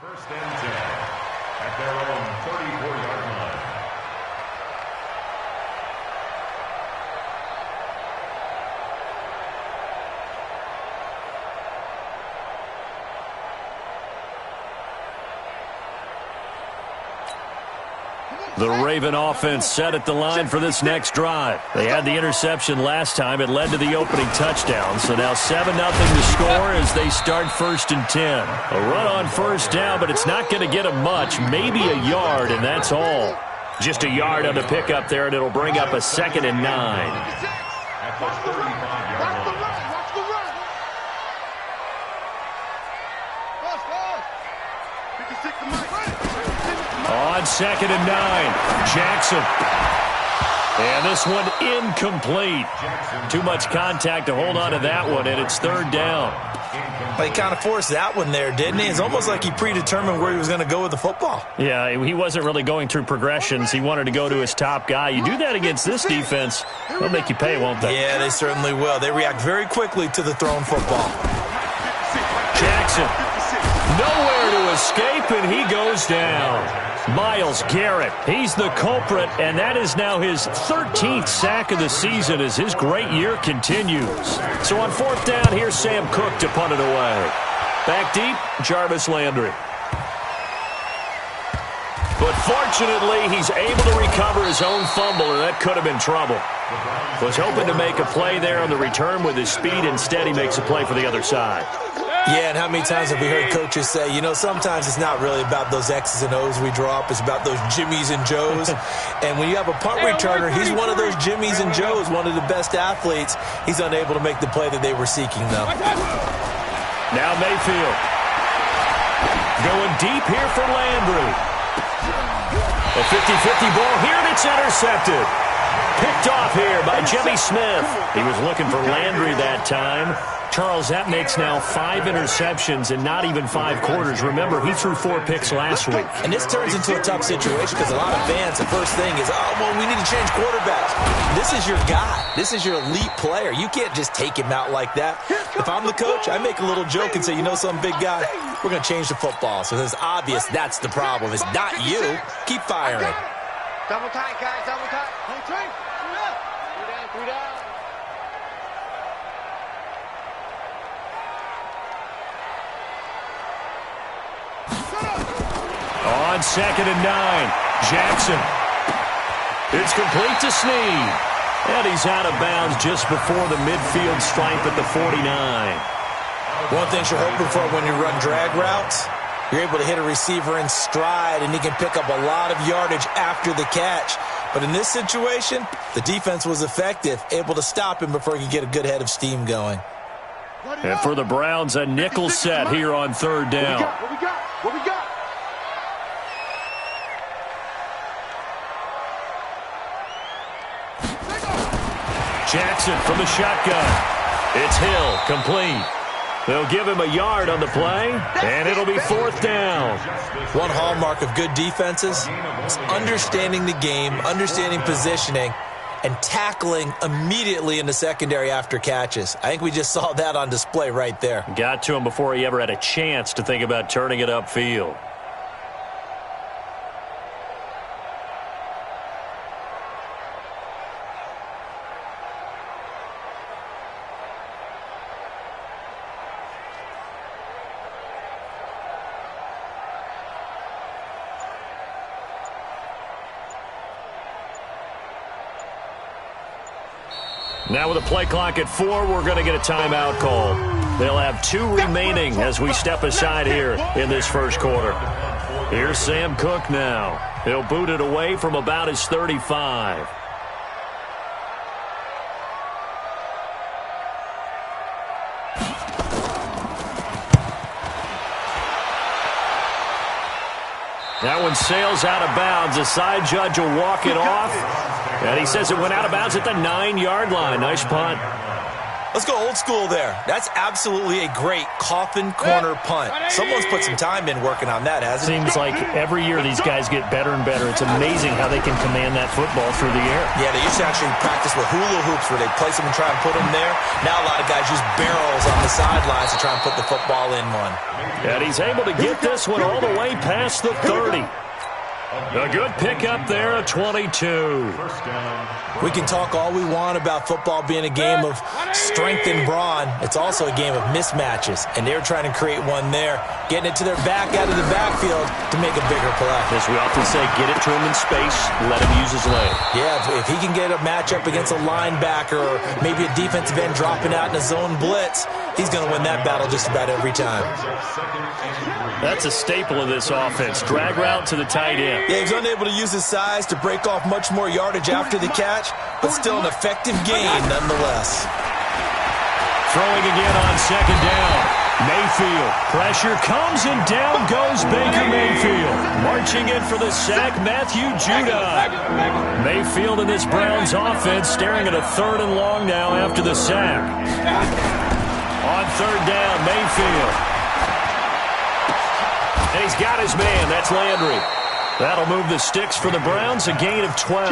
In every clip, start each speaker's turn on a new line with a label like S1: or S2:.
S1: First and 10 at their own 34-yard line.
S2: The Raven offense set at the line for this next drive. They had the interception last time. It led to the opening touchdown. So now 7-0 to score as they start first and 10. A run on first down, but it's not going to get them much. Maybe a yard, and that's all. Just a yard on the pickup there, and it'll bring up a 2nd and 9.
S1: At the 35-yard line.
S2: On 2nd and 9, Jackson. And this one incomplete. Too much contact to hold on to that one, and it's 3rd down.
S3: Well, he kind of forced that one there, didn't he? It's almost like he predetermined where he was going to go with the football.
S2: Yeah, he wasn't really going through progressions. He wanted to go to his top guy. You do that against this defense, they'll make you pay, won't they?
S3: Yeah, they certainly will. They react very quickly to the thrown football.
S2: Jackson, nowhere to escape, and he goes down. Myles Garrett, he's the culprit, and that is now his 13th sack of the season as his great year continues. So on 4th down, here's Sam Cook to punt it away. Back deep, Jarvis Landry. But fortunately, he's able to recover his own fumble, and that could have been trouble. Was hoping to make a play there on the return with his speed. Instead, he makes a play for the other side.
S3: Yeah, and how many times have we heard coaches say, you know, sometimes it's not really about those X's and O's we draw up. It's about those Jimmies and Joes. And when you have a punt returner, he's one of those Jimmies and Joes, one of the best athletes. He's unable to make the play that they were seeking, though.
S2: Now Mayfield. Going deep here for Landry. A 50-50 ball here, and it's intercepted. Picked off here by Jimmy Smith. He was looking for Landry that time. Charles, that makes now 5 interceptions in not even 5 quarters. Remember, he threw 4 picks last week.
S3: And this turns into a tough situation because a lot of fans, the first thing is, oh, well, we need to change quarterbacks. This is your guy. This is your elite player. You can't just take him out like that. If I'm the coach, I make a little joke and say, you know something, big guy? We're going to change the football. So it's obvious that's the problem. It's not you. Keep firing.
S4: Double tight, guys. Double tight. 3 down. 3 down.
S2: On 2nd and 9, Jackson. It's complete to Snead. And he's out of bounds just before the midfield stripe at the 49.
S3: One thing you're hoping for when you run drag routes, you're able to hit a receiver in stride, and he can pick up a lot of yardage after the catch. But in this situation, the defense was effective, able to stop him before he could get a good head of steam going.
S2: And for the Browns, a nickel set here on 3rd down.
S4: What we got? What we got?
S2: Jackson from the shotgun. It's Hill, complete. They'll give him a yard on the play, and it'll be 4th down.
S3: One hallmark of good defenses is understanding the game, understanding positioning, and tackling immediately in the secondary after catches. I think we just saw that on display right there.
S2: Got to him before he ever had a chance to think about turning it upfield. Now with a play clock at 4, we're going to get a timeout call. They'll have 2 remaining as we step aside here in this first quarter. Here's Sam Cook now. He'll boot it away from about his 35. That one sails out of bounds. The side judge will walk it off. And he says it went out of bounds at the 9-yard line. Nice punt.
S3: Let's go old school there. That's absolutely a great coffin corner punt. Someone's put some time in working on that, hasn't it?
S2: Seems like every year these guys get better and better. It's amazing how they can command that football through the air.
S3: Yeah, they used to actually practice with hula hoops where they place them and try and put them there. Now a lot of guys use barrels on the sidelines to try and put the football in one.
S2: And he's able to get this one all the way past the 30. A good pickup there at 22.
S3: We can talk all we want about football being a game of strength and brawn. It's also a game of mismatches, and they're trying to create one there, getting it to their back out of the backfield to make a bigger play.
S2: As we often say, get it to him in space, let him use his leg.
S3: Yeah, if he can get a matchup against a linebacker or maybe a defensive end dropping out in a zone blitz, he's going to win that battle just about every time.
S2: That's a staple of this offense. Drag route to the tight end.
S3: Yeah, he was unable to use his size to break off much more yardage after the catch, but still an effective gain nonetheless.
S2: Throwing again on second down. Mayfield. Pressure comes and down goes Baker Mayfield. Marching in for the sack, Matthew Judon. Mayfield in this Browns offense staring at a 3rd and long now after the sack. On 3rd down, Mayfield. And he's got his man. That's Landry. That'll move the sticks for the Browns, a gain of 12.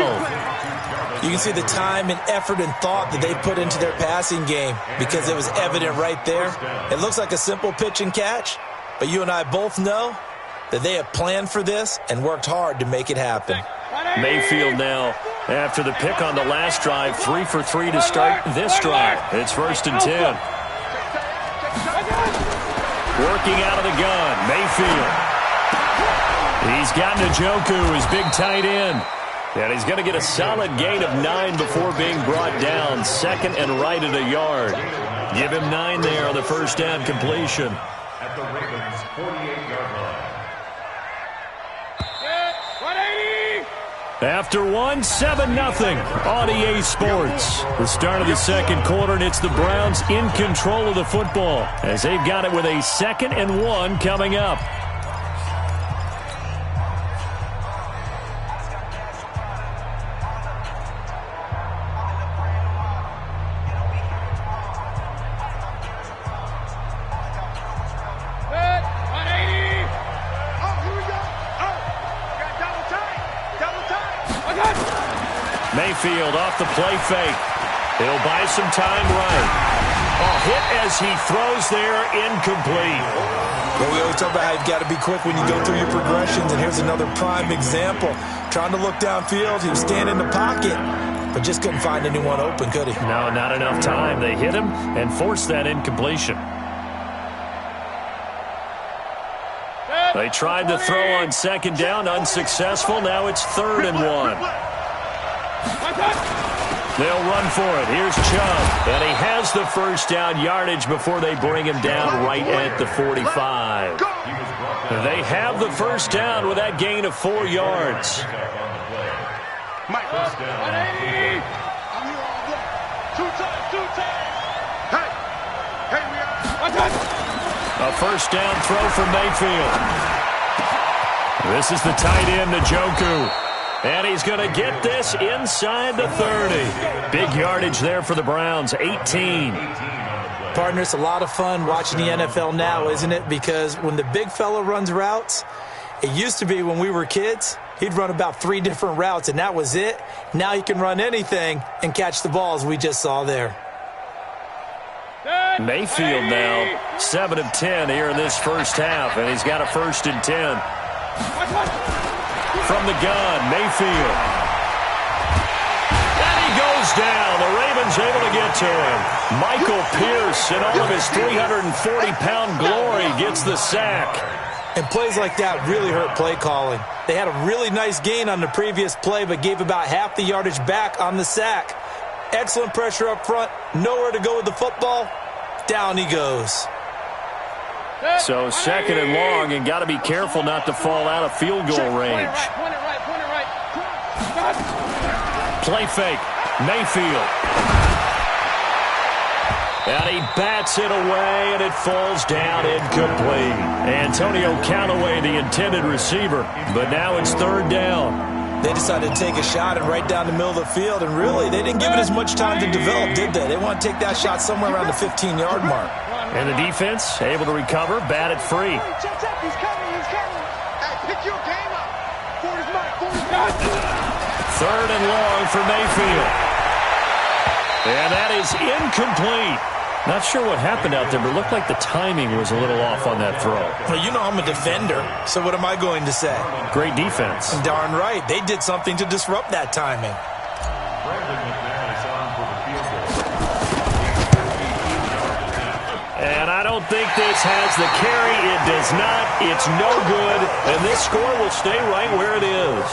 S3: You can see the time and effort and thought that they put into their passing game because it was evident right there. It looks like a simple pitch and catch, but you and I both know that they have planned for this and worked hard to make it happen.
S2: Mayfield now, after the pick on the last drive, 3 for 3 to start this drive. It's 1st and 10. Working out of the gun, Mayfield. He's got Njoku, his big tight end. And he's going to get a solid gain of 9 before being brought down. 2nd and right at a yard. Give him 9 there on the 1st down completion.
S1: At the Ravens' 48-yard line.
S2: After 7-0 on EA Sports. The start of the 2nd quarter, and it's the Browns in control of the football as they've got it with a 2nd and 1 coming up. Mayfield off the play fake. He'll buy some time right. Hit as he throws there, incomplete.
S3: Well, we always talk about how you've got to be quick when you go through your progressions, and here's another prime example. Trying to look downfield, he was standing in the pocket, but just couldn't find anyone open, could he?
S2: No, not enough time. They hit him and forced that incompletion. They tried to throw on 2nd down, unsuccessful. Now it's 3rd and 1. They'll run for it. Here's Chubb. And he has the 1st down yardage before they bring him down right at the 45. They have the 1st down with that gain of 4 yards. A 1st down throw from Mayfield. This is the tight end, Njoku. And he's going to get this inside the 30. Big yardage there for the Browns, 18.
S3: Partner, it's a lot of fun watching the NFL now, isn't it? Because when the big fella runs routes, it used to be when we were kids, he'd run about 3 different routes, and that was it. Now he can run anything and catch the balls we just saw there.
S2: Mayfield now, 7 of 10 here in this 1st half, and he's got a 1st and 10. From the gun, Mayfield. And he goes down. The Ravens able to get to him. Michael Pierce, in all of his 340-pound glory, gets the sack.
S3: And plays like that really hurt play calling. They had a really nice gain on the previous play, but gave about half the yardage back on the sack. Excellent pressure up front. Nowhere to go with the football. Down he goes.
S2: So 2nd and long, and got to be careful not to fall out of field goal range. Play fake. Mayfield. And he bats it away, and it falls down incomplete. Antonio Callaway, the intended receiver. But now it's 3rd down.
S3: They decided to take a shot and right down the middle of the field, and really, they didn't give it as much time to develop, did they? They want to take that shot somewhere around the 15-yard mark.
S2: And the defense able to recover, batted free.
S4: Check, he's coming. Hey, pick your game up. Forward is mine.
S2: Third and long for Mayfield. And that is incomplete. Not sure what happened out there, but it looked like the timing was a little off on that throw.
S3: Well, you know I'm a defender, so what am I going to say?
S2: Great defense.
S3: Darn right. They did something to disrupt that timing.
S2: And I don't think this has the carry. It does not. It's no good. And this score will stay right where it is.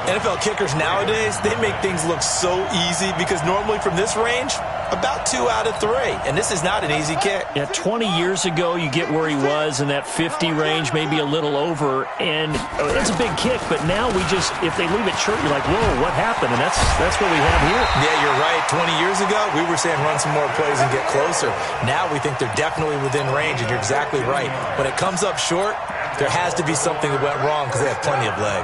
S3: NFL kickers nowadays, they make things look so easy because normally from this range, about 2 out of 3. And this is not an easy kick.
S2: Yeah, 20 years ago, you get where he was in that 50 range, maybe a little over. And it's a big kick, but now we just, if they leave it short, you're like, whoa, what happened? And that's what we have here.
S3: Yeah, you're right. 20 years ago, we were saying run some more plays and get closer. Now we think they're definitely within range, and you're exactly right. When it comes up short, there has to be something that went wrong because they have plenty of leg.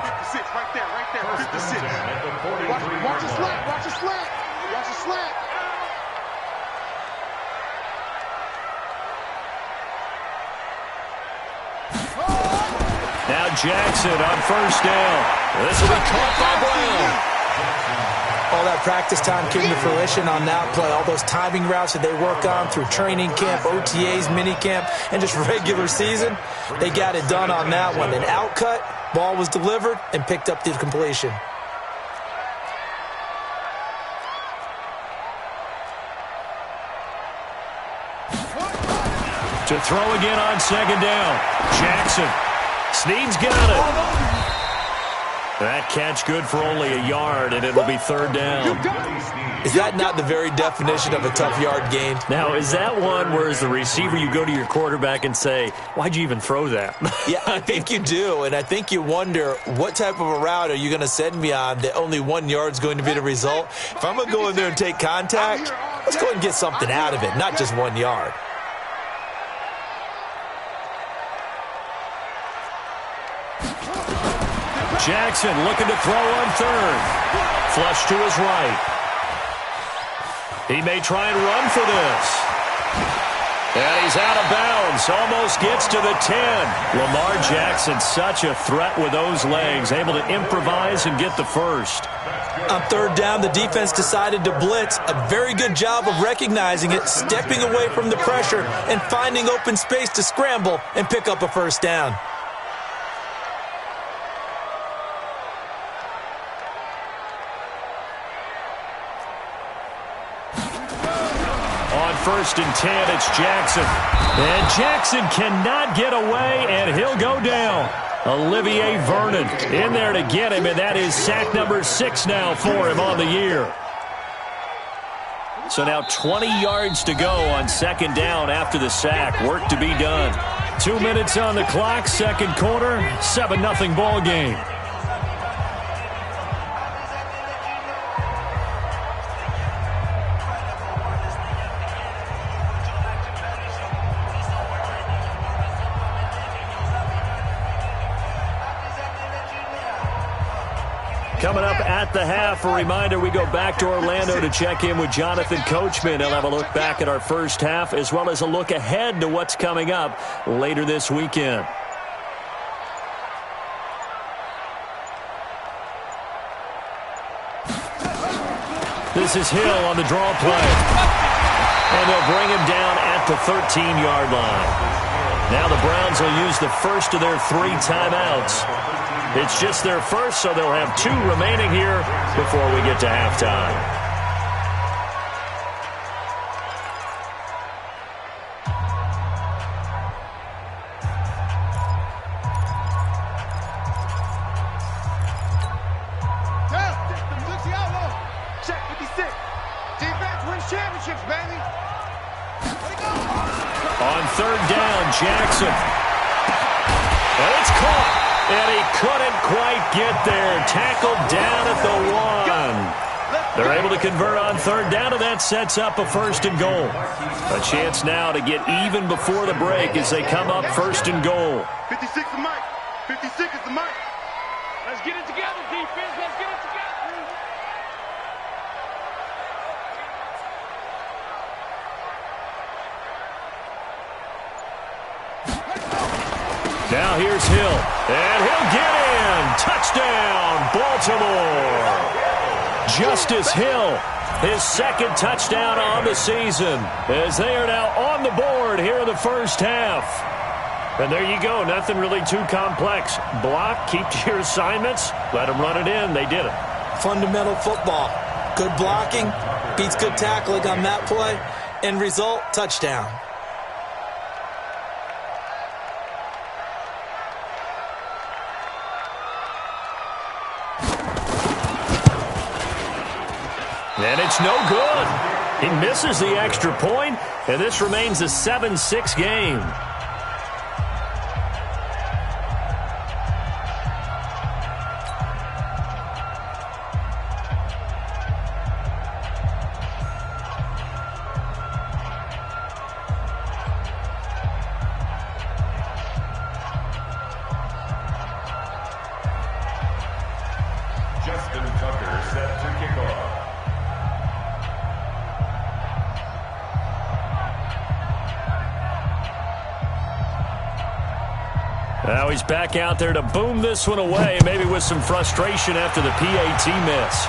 S4: Watch the slant.
S2: Now Jackson on first down. This will be caught by Brown.
S3: All that practice time came to fruition on that play. All those timing routes that they work on through training camp, OTAs, minicamp, and just regular season, they got it done on that one. An outcut, ball was delivered, and picked up the completion.
S2: To throw again on second down. Jackson. Snead's got it. That catch good for only a yard, and it'll be third down.
S3: Is that not the very definition of a tough yard gain?
S2: Now, is that one where as the receiver you go to your quarterback and say, why'd you even throw that?
S3: Yeah, I think you do, and I think you wonder what type of a route are you going to send me on that only 1 yard's going to be the result? If I'm going to go in there and take contact, let's go and get something out of it, not just 1 yard.
S2: Jackson looking to throw on third. Flush to his right. He may try and run for this. And he's out of bounds. Almost gets to the 10. Lamar Jackson, such a threat with those legs. Able to improvise and get the first.
S3: On third down, the defense decided to blitz. A very good job of recognizing it, stepping away from the pressure, and finding open space to scramble and pick up a first down.
S2: First and 10, it's Jackson. And Jackson cannot get away, and he'll go down. Olivier Vernon in there to get him, and that is sack number 6 now for him on the year. So now 20 yards to go on second down after the sack. Work to be done. 2 minutes on the clock, second quarter, 7-0 ball game. Coming up at the half, a reminder, we go back to Orlando to check in with Jonathan Coachman. He'll have a look back at our first half as well as a look ahead to what's coming up later this weekend. This is Hill on the draw play. And they'll bring him down at the 13-yard line. Now the Browns will use the first of their 3 timeouts. It's just their first, so they'll have 2 remaining here before we get to halftime.
S4: Check 56. Defense wins championships, baby.
S2: On third down, Jackson. And it's caught. And he couldn't quite get there. Tackled down at the 1. They're able to convert on third down, and that sets up a first and goal. A chance now to get even before the break as they come up first and goal.
S4: 56 is Mike. 56 is the Mike. Let's get it together, defense. Let's get it together.
S2: Now here's Hill, and he'll get in. Touchdown, Baltimore. Justice Hill, his second touchdown on the season, as they are now on the board here in the first half. And there you go, nothing really too complex. Block, keep to your assignments, let them run it in. They did it.
S3: Fundamental football. Good blocking, beats good tackling on that play. End result, touchdown.
S2: And it's no good. He misses the extra point, and this remains a 7-6 game.
S1: Tucker set to kick off.
S2: Now he's back out there to boom this one away, maybe with some frustration after the PAT miss.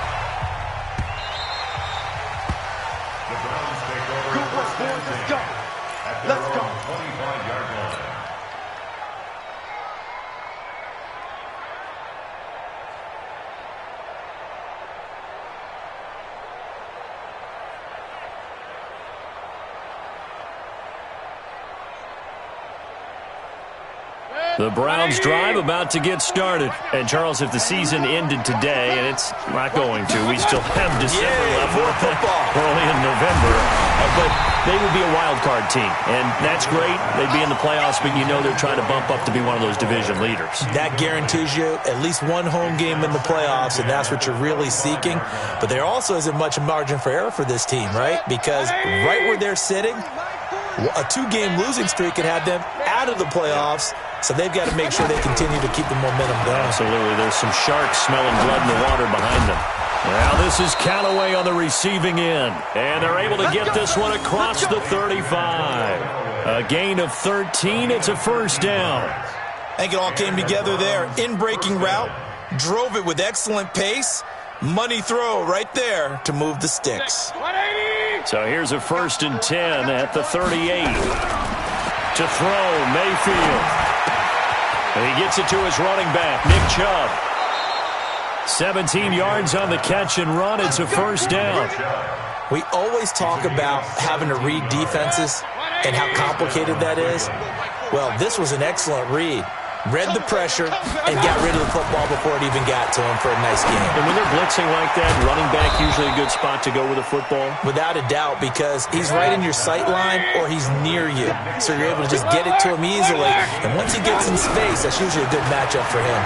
S1: The Browns take over.
S4: Let's go. Let's go.
S1: 25-yard line.
S2: The Browns drive about to get started. And, Charles, if the season ended today, and it's not going to, we still have December left early in November, but they would be a wild card team. And that's great. They'd be in the playoffs, but you know they're trying to bump up to be one of those division leaders.
S3: That guarantees you at least one home game in the playoffs, and that's what you're really seeking. But there also isn't much margin for error for this team, right? Because right where they're sitting, a two-game losing streak could have them out of the playoffs. So they've got to make sure they continue to keep the momentum going.
S2: Absolutely. There's some sharks smelling blood in the water behind them. Now this is Callaway on the receiving end. And they're able to get this one across the 35. A gain of 13. It's a first down.
S3: I think it all came together there. In-breaking route. Drove it with excellent pace. Money throw right there to move the sticks.
S2: So here's a 1st and 10 at the 38. To throw, Mayfield. And he gets it to his running back, Nick Chubb. 17 yards on the catch and run. It's a first down.
S3: We always talk about having to read defenses and how complicated that is. Well, this was an excellent read. Read the pressure and got rid of the football before it even got to him for a nice game.
S2: And when they're blitzing like that, running back usually a good spot to go with a football?
S3: Without a doubt, because he's right in your sight line or he's near you. So you're able to just get it to him easily. And once he gets in space, that's usually a good matchup for him.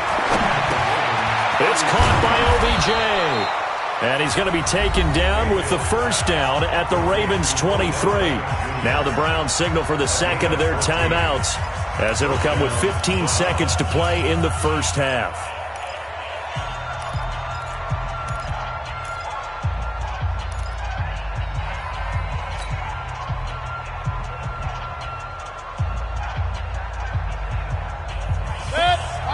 S2: It's caught by OBJ. And he's going to be taken down with the first down at the Ravens' 23. Now the Browns signal for the second of their timeouts, as it'll come with 15 seconds to play in the first half.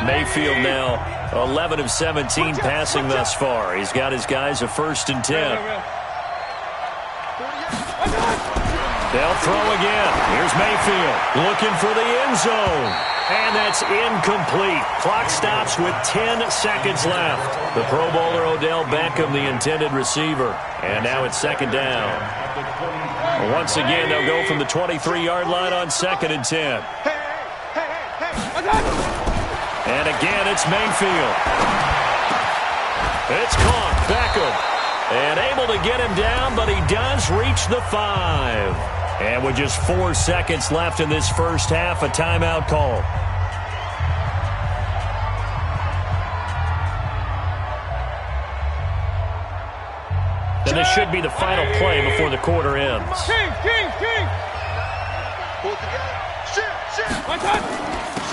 S2: Mayfield now 11 of 17 passing thus far. He's got his guys a 1st and 10. They'll throw again. Here's Mayfield looking for the end zone. And that's incomplete. Clock stops with 10 seconds left. The Pro Bowler Odell Beckham, the intended receiver. And now it's 2nd down. Once again, they'll go from the 23-yard line on 2nd and 10. And again, it's Mayfield. It's caught. Beckham. And able to get him down, but he does reach the 5. And with just 4 seconds left in this first half, a timeout call. And this should be the final play before the quarter ends.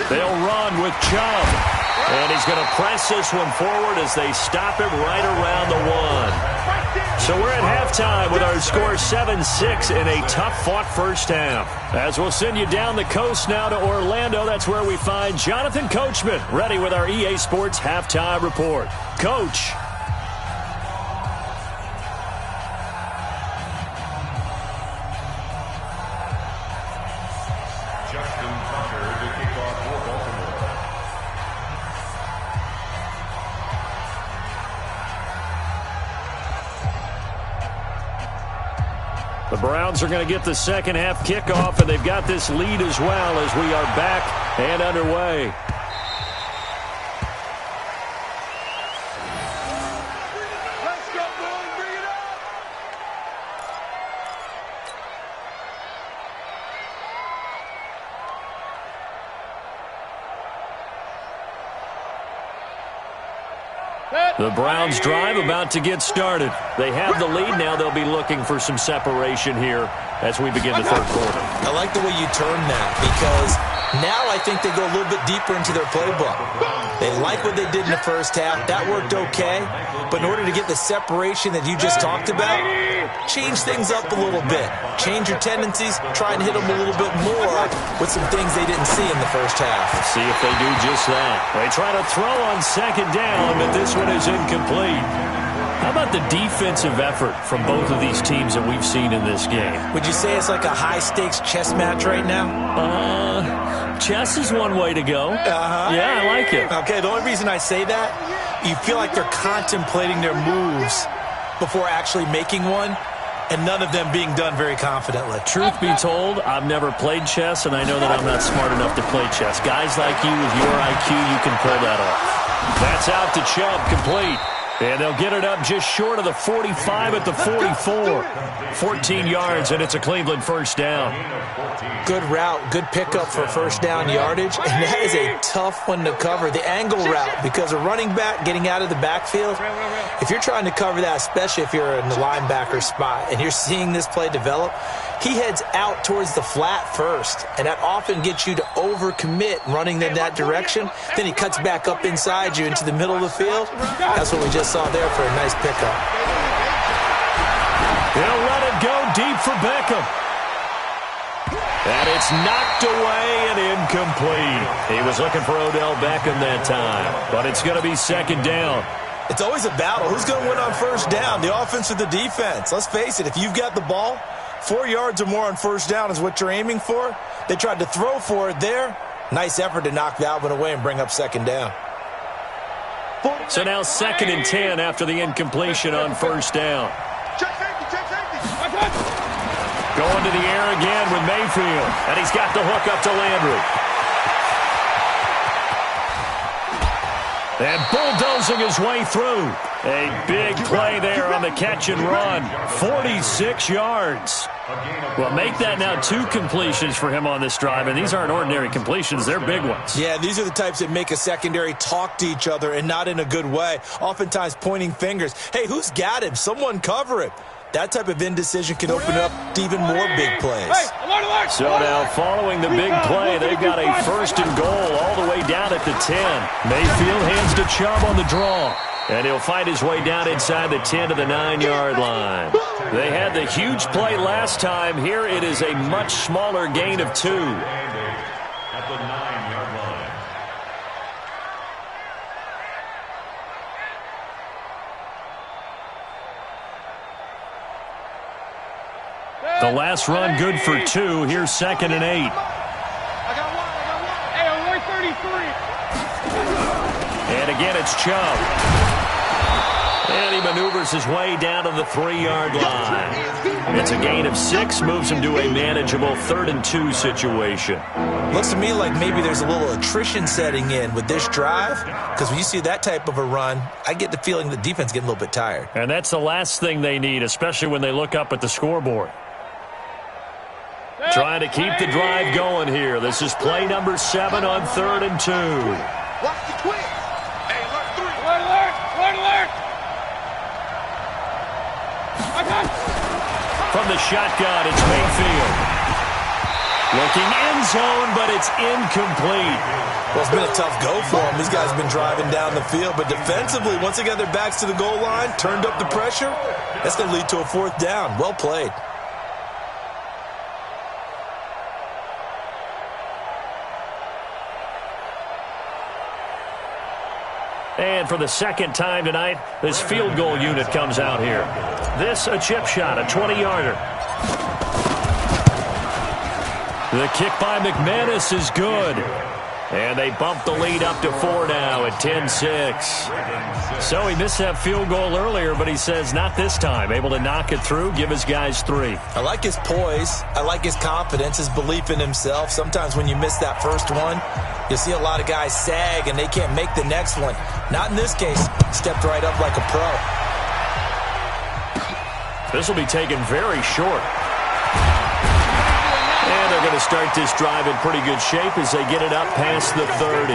S2: They'll run with Chubb. And he's going to press this one forward as they stop him right around the 1. So we're at halftime with our score 7-6 in a tough-fought first half. As we'll send you down the coast now to Orlando, that's where we find Jonathan Coachman ready with our EA Sports halftime report. Coach. The Browns are going to get the second half kickoff, and they've got this lead as well as we are back and underway.
S4: Let's go, boys. Bring it up.
S2: The Browns drive about to get started. They have the lead now. They'll be looking for some separation here as we begin the third quarter.
S3: I like the way you turn that because now I think they go a little bit deeper into their playbook. They like what they did in the first half. That worked okay. But in order to get the separation that you just talked about, change things up a little bit. Change your tendencies. Try and hit them a little bit more with some things they didn't see in the first half.
S2: Let's see if they do just that. They try to throw on second down, but this one is incomplete. How about the defensive effort from both of these teams that we've seen in this game?
S3: Would you say it's like a high-stakes chess match right now?
S2: Chess is one way to go. Yeah, I like it.
S3: Okay, the only reason I say that, you feel like they're contemplating their moves before actually making one, and none of them being done very confidently.
S2: Truth be told, I've never played chess, and I know that I'm not smart enough to play chess. Guys like you with your IQ, you can pull that off. That's out to Chubb, complete. And they'll get it up just short of the 45 at the 44. 14 yards, and it's a Cleveland first down.
S3: Good route, good pickup for first down yardage, and that is a tough one to cover. The angle route, because a running back getting out of the backfield, if you're trying to cover that, especially if you're in the linebacker spot, and you're seeing this play develop, he heads out towards the flat first, and that often gets you to overcommit running in that direction. Then he cuts back up inside you into the middle of the field. That's what we just saw there for a nice pickup.
S2: He'll let it go deep for Beckham. And it's knocked away and incomplete. He was looking for Odell Beckham that time, but it's going to be second down.
S3: It's always a battle. Who's going to win on first down, the offense or the defense? Let's face it, if you've got the ball, 4 yards or more on first down is what you're aiming for. They tried to throw for it there. Nice effort to knock that one away and bring up second down.
S2: So now 2nd and 10 after the incompletion on first down.
S4: Check safety, check safety.
S2: Going to the air again with Mayfield. And he's got the hook up to Landry. And bulldozing his way through. A big play there on the catch and run. 46 yards. Well, make that now 2 completions for him on this drive, and these aren't ordinary completions. They're big ones.
S3: Yeah, these are the types that make a secondary talk to each other and not in a good way, oftentimes pointing fingers. Hey, who's got him? Someone cover him. That type of indecision can open up to even more big plays.
S2: So now following the big play, they've got a first and goal all the way down at the 10. Mayfield hands to Chubb on the draw. And he'll find his way down inside the 10 to the 9-yard line. They had the huge play last time. Here it is a much smaller gain of 2.
S1: At the 9-yard line.
S2: The last run good for 2. Here's 2nd and 8.
S4: I got one. Hey, I'm 133.
S2: And again, it's Chubb. And he maneuvers his way down to the 3-yard line. It's a gain of 6, moves him to a manageable 3rd and 2 situation.
S3: Looks to me like maybe there's a little attrition setting in with this drive, because when you see that type of a run, I get the feeling the defense getting a little bit tired.
S2: And that's the last thing they need, especially when they look up at the scoreboard. Trying to keep the drive going here. This is play number 7 on 3rd and 2.
S4: Watch the twist. Hey, alert 3. Alert.
S2: From the shotgun, it's Mayfield. Looking end zone, but it's incomplete.
S3: Well, it's been a tough go for them. These guys have been driving down the field, but defensively, once they got their backs to the goal line, turned up the pressure, that's going to lead to a fourth down. Well played.
S2: And for the second time tonight, this field goal unit comes out here. This a chip shot, a 20-yarder. The kick by McManus is good. And they bump the lead up to 4 now at 10-6. So he missed that field goal earlier, but he says not this time. Able to knock it through, give his guys 3.
S3: I like his poise. I like his confidence, his belief in himself. Sometimes when you miss that first one, you see a lot of guys sag and they can't make the next one. Not in this case. Stepped right up like a pro.
S2: This will be taken very short. And they're going to start this drive in pretty good shape as they get it up past the 30.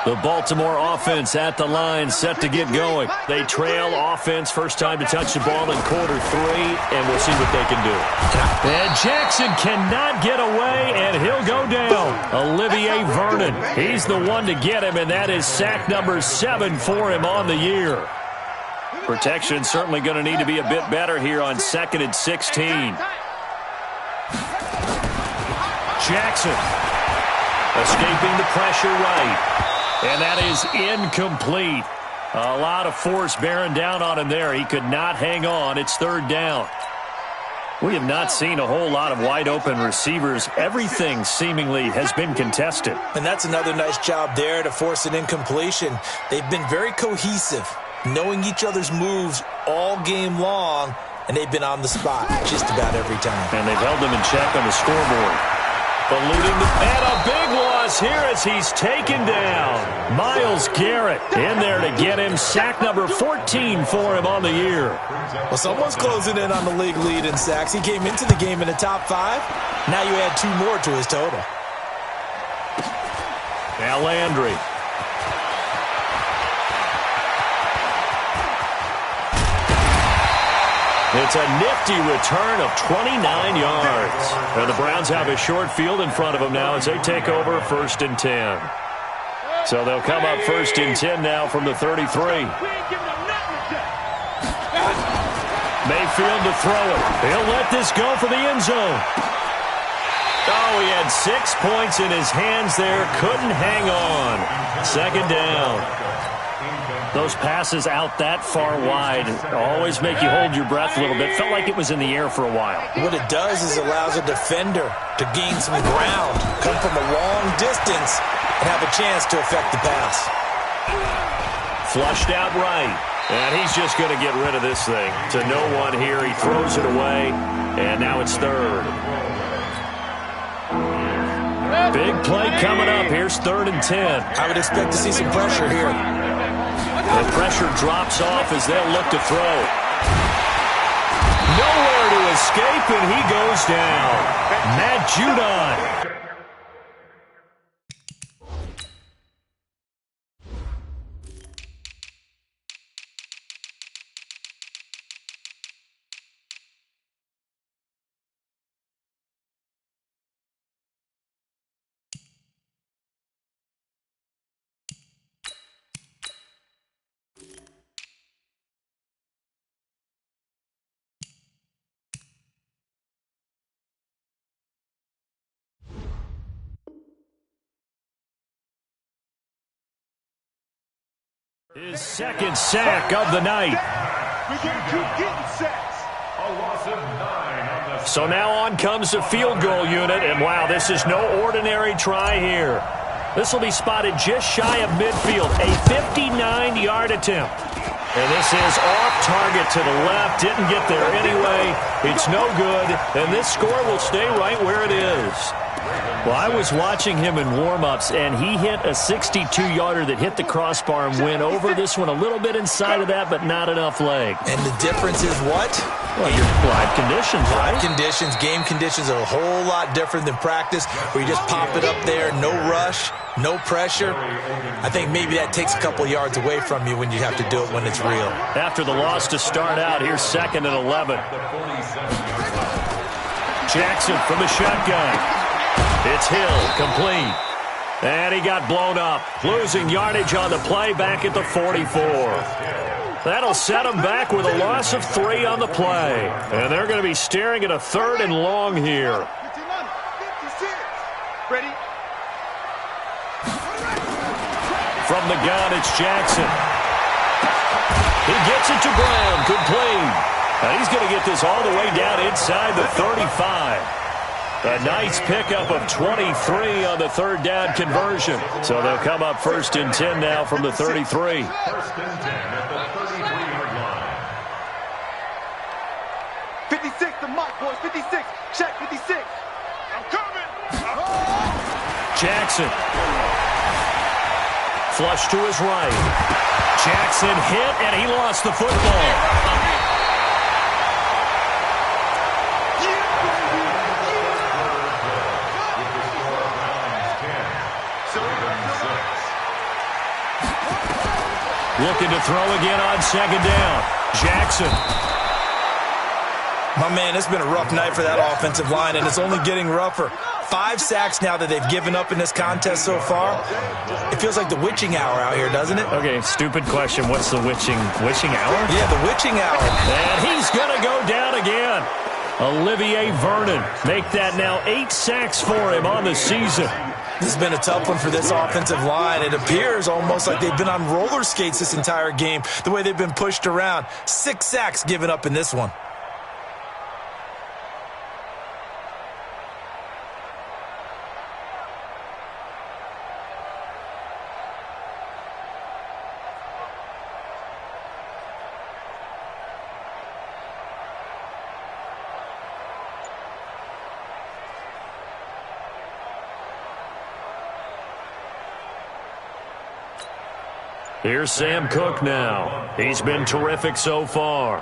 S2: The Baltimore offense at the line, set to get going. They trail offense, first time to touch the ball in quarter 3, and we'll see what they can do. And Jackson cannot get away, and he'll go down. Olivier Vernon, he's the one to get him, and that is sack number 7 for him on the year. Protection certainly going to need to be a bit better here on 2nd and 16. Jackson escaping the pressure right. And that is incomplete. A lot of force bearing down on him there. He could not hang on. It's 3rd down. We have not seen a whole lot of wide-open receivers. Everything seemingly has been contested.
S3: And that's another nice job there to force an incompletion. They've been very cohesive, knowing each other's moves all game long, and they've been on the spot just about every time.
S2: And they've held them in check on the scoreboard. And a big loss here as he's taken down. Myles Garrett in there to get him. Sack number 14 for him on the year.
S3: Well, someone's closing in on the league lead in sacks. He came into the game in the top 5. Now you add 2 more to his total.
S2: Now Landry. It's a nifty return of 29 yards. And the Browns have a short field in front of them now as they take over 1st and 10. So they'll come up 1st and 10 now from the 33. Mayfield to throw it. He'll let this go for the end zone. Oh, he had 6 points in his hands there. Couldn't hang on. 2nd down. Those passes out that far wide always make you hold your breath a little bit. Felt like it was in the air for a while.
S3: What it does is allows a defender to gain some ground, come from a long distance, and have a chance to affect the pass.
S2: Flushed out right. And he's just going to get rid of this thing. To no one here. He throws it away. And now it's 3rd. Big play coming up. Here's 3rd and 10.
S3: I would expect to see some pressure here.
S2: The pressure drops off as they'll look to throw. Nowhere to escape, and he goes down. Matt Judon. His 2nd sack of the night. So now on comes the field goal unit, and wow, this is no ordinary try here. This will be spotted just shy of midfield, a 59-yard attempt. And this is off target to the left, didn't get there anyway. It's no good, and this score will stay right where it is. Well, I was watching him in warm-ups, and he hit a 62-yarder that hit the crossbar and went over. This one a little bit inside of that, but not enough leg.
S3: And the difference is what?
S2: Well, your live conditions, right?
S3: Live conditions, game conditions are a whole lot different than practice, where you just pop it up there, no rush, no pressure. I think maybe that takes a couple yards away from you when you have to do it when it's real.
S2: After the loss to start out, here's 2nd and 11. Jackson from the shotgun. It's Hill, complete. And he got blown up. Losing yardage on the play back at the 44. That'll set him back with a loss of 3 on the play. And they're going to be staring at a 3rd and long here.
S4: Ready?
S2: From the gun, it's Jackson. He gets it to Brown, complete. And he's going to get this all the way down inside the 35. A nice pickup of 23 on the 3rd down conversion. So they'll come up 1st and 10 now from the 33.
S1: 1st and 10 at the 33-yard line.
S4: 56, the mark, boys. 56. Check 56. I'm coming.
S2: Jackson. Flush to his right. Jackson hit, and he lost the football. Looking to throw again on 2nd down. Jackson.
S3: My man, it's been a rough night for that offensive line, and it's only getting rougher. 5 sacks now that they've given up in this contest so far. It feels like the witching hour out here, doesn't it?
S2: Okay, stupid question. What's the witching hour?
S3: Yeah, the witching hour.
S2: And he's going to go down again. Olivier Vernon. Make that now 8 sacks for him on the season.
S3: This has been a tough one for this offensive line. It appears almost like they've been on roller skates this entire game, the way they've been pushed around. 6 sacks given up in this one.
S2: Here's Sam Cook now. He's been terrific so far.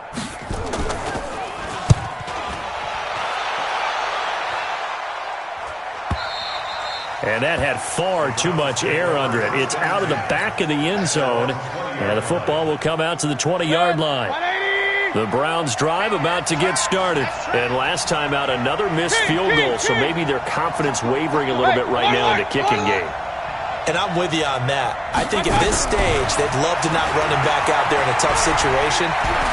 S2: And that had far too much air under it. It's out of the back of the end zone. And the football will come out to the 20-yard line. The Browns drive about to get started. And last time out, another missed field goal. So maybe their confidence wavering a little bit right now in the kicking game.
S3: And I'm with you on that. I think at this stage, they'd love to not run him back out there in a tough situation.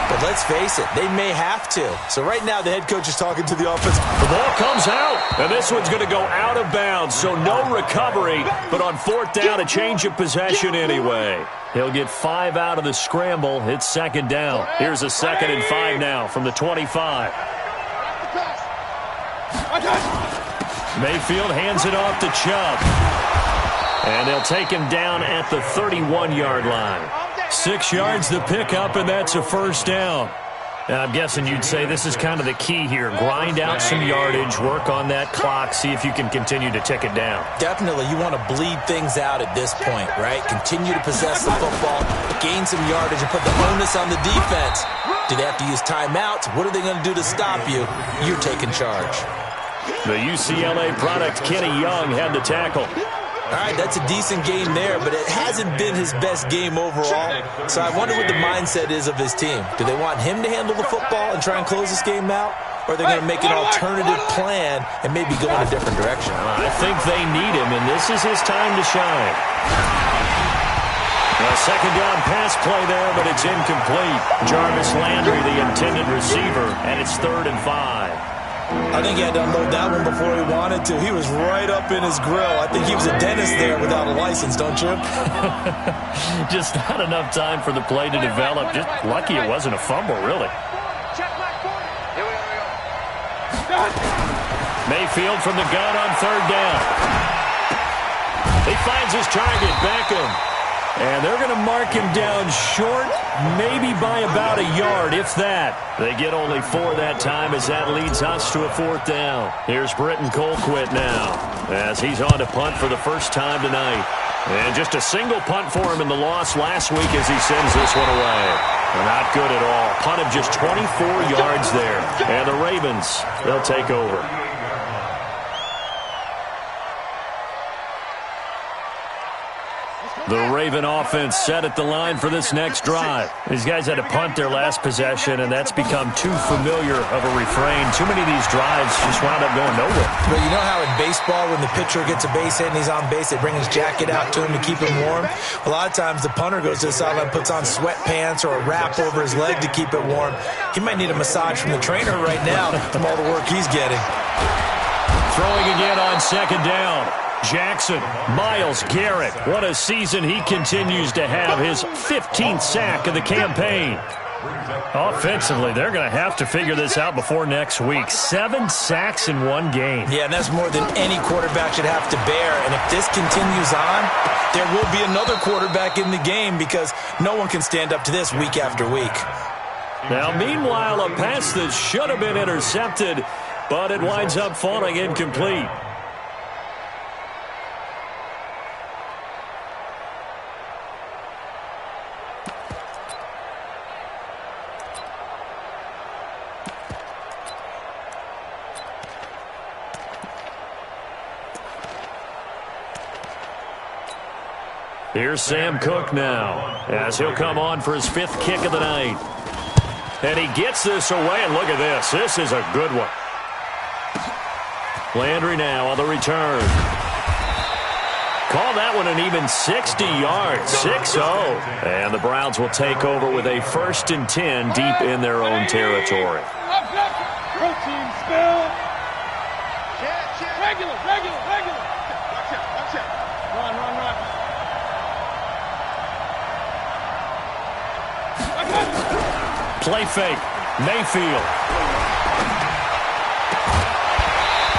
S3: But let's face it, they may have to. So right now, the head coach is talking to the offense.
S2: The ball comes out, and this one's going to go out of bounds. So no recovery, but on 4th down, a change of possession anyway. He'll get 5 out of the scramble. It's 2nd down. Here's a 2nd and 5 now from the 25. Mayfield hands it off to Chubb. And they'll take him down at the 31-yard line. 6 yards the pickup, and that's a 1st down. Now, I'm guessing you'd say this is kind of the key here. Grind out some yardage, work on that clock, see if you can continue to tick it down.
S3: Definitely, you want to bleed things out at this point, right? Continue to possess the football, gain some yardage, and put the onus on the defense. Do they have to use timeouts? What are they going to do to stop you? You're taking charge.
S2: The UCLA product, Kenny Young, had the tackle.
S3: All right, that's a decent game there, but it hasn't been his best game overall. So I wonder what the mindset is of his team. Do they want him to handle the football and try and close this game out? Or are they going to make an alternative plan and maybe go in a different direction?
S2: I think they need him, and this is his time to shine. A 2nd down pass play there, but it's incomplete. Jarvis Landry, the intended receiver, and it's 3rd and 5.
S3: I think he had to unload that one before he wanted to. He was right up in his grill. I think he was a dentist there without a license, don't you?
S2: Just not enough time for the play to develop. Just lucky it wasn't a fumble, really. Mayfield from the gun on 3rd down. He finds his target, Beckham. And they're going to mark him down short, maybe by about a yard, if that. They get only 4 that time as that leads us to a 4th down. Here's Britton Colquitt now as he's on to punt for the first time tonight. And just a single punt for him in the loss last week as he sends this one away. Not good at all. Punt of just 24 yards there. And the Ravens, they'll take over. The Raven offense set at the line for this next drive. These guys had to punt their last possession, and that's become too familiar of a refrain. Too many of these drives just wound up going nowhere.
S3: But you know how in baseball, when the pitcher gets a base hit and he's on base, they bring his jacket out to him to keep him warm? A lot of times the punter goes to the sideline, puts on sweatpants or a wrap over his leg to keep it warm. He might need a massage from the trainer right now from all the work he's getting.
S2: Throwing again on 2nd down. Jackson, Myles Garrett, what a season he continues to have, his 15th sack of the campaign. Offensively, they're going to have to figure this out before next week. 7 sacks in one game.
S3: Yeah, and that's more than any quarterback should have to bear. And if this continues on, there will be another quarterback in the game because no one can stand up to this week after week.
S2: Now, meanwhile, a pass that should have been intercepted, but it winds up falling incomplete. Here's Sam Cook now as he'll come on for his 5th kick of the night. And he gets this away, and look at this. This is a good one. Landry now on the return. Call that one an even 60 yards, 6-0. And the Browns will take over with a 1st and 10 deep in their own territory.
S5: Protein spill. Regular. Watch out. Run.
S2: Play fake. Mayfield.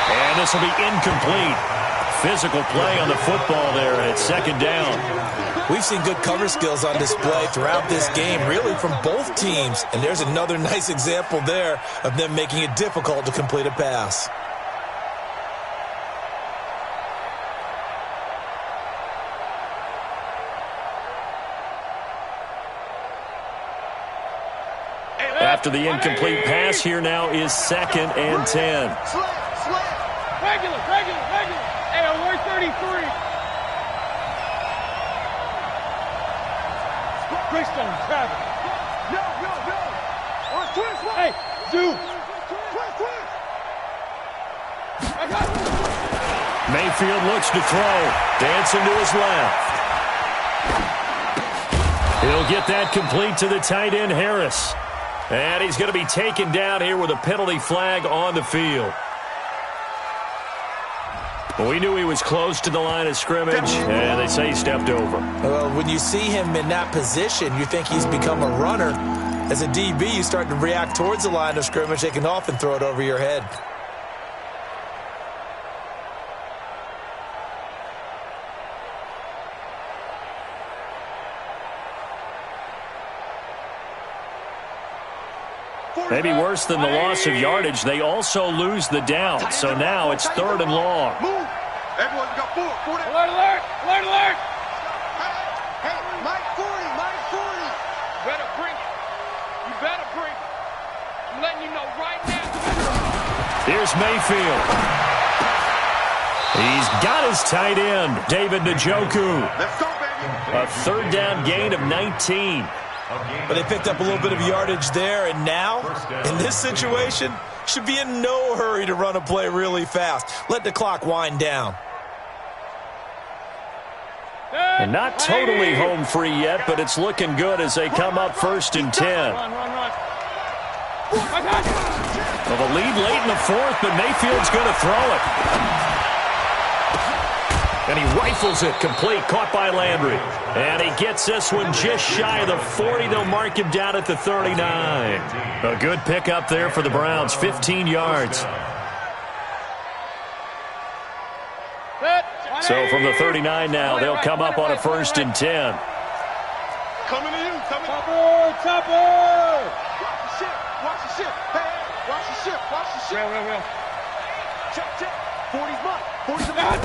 S2: And this will be incomplete. Physical play on the football there, and it's 2nd down.
S3: We've seen good cover skills on display throughout this game, really from both teams. And there's another nice example there of them making it difficult to complete a pass.
S2: After the incomplete pass, here now is 2nd and 10.
S5: Regular. Hey, we're 33. Greystone, Travis. Yo. Twist. Hey, Zoo. Twist. I got it.
S2: Mayfield looks to throw. Dancing to his left. He'll get that complete to the tight end, Harris. And he's going to be taken down here with a penalty flag on the field. We knew he was close to the line of scrimmage, and they say he stepped over.
S3: Well, when you see him in that position, you think he's become a runner. As a DB, you start to react towards the line of scrimmage. They can often throw it over your head.
S2: Maybe worse than the loss of yardage, they also lose the down. So now it's 3rd and long.
S4: Move. Everyone got 4.
S5: Alert.
S4: Hey, Mike 40. Better bring it. You better bring it. I'm letting you know right now.
S2: Here's Mayfield. He's got his tight end, David Njoku.
S4: Let's go, baby.
S2: A 3rd down gain of 19.
S3: But they picked up a little bit of yardage there, and now, in this situation, should be in no hurry to run a play really fast. Let the clock wind down.
S2: And not totally home free yet, but it's looking good as they come up 1st and 10.
S5: Run.
S2: Well, the lead late in the 4th, but Mayfield's going to throw it. And he rifles it complete, caught by Landry. And he gets this one just shy of the 40. They'll mark him down at the 39. A good pickup there for the Browns, 15 yards. So from the 39 now, they'll come up on a 1st and 10.
S4: Coming to you. Coming.
S5: Chopper!
S4: Watch the ship. Watch the ship. Hey, watch the ship. Watch the ship.
S5: Real.
S4: Check. 40's mine. 40's mine.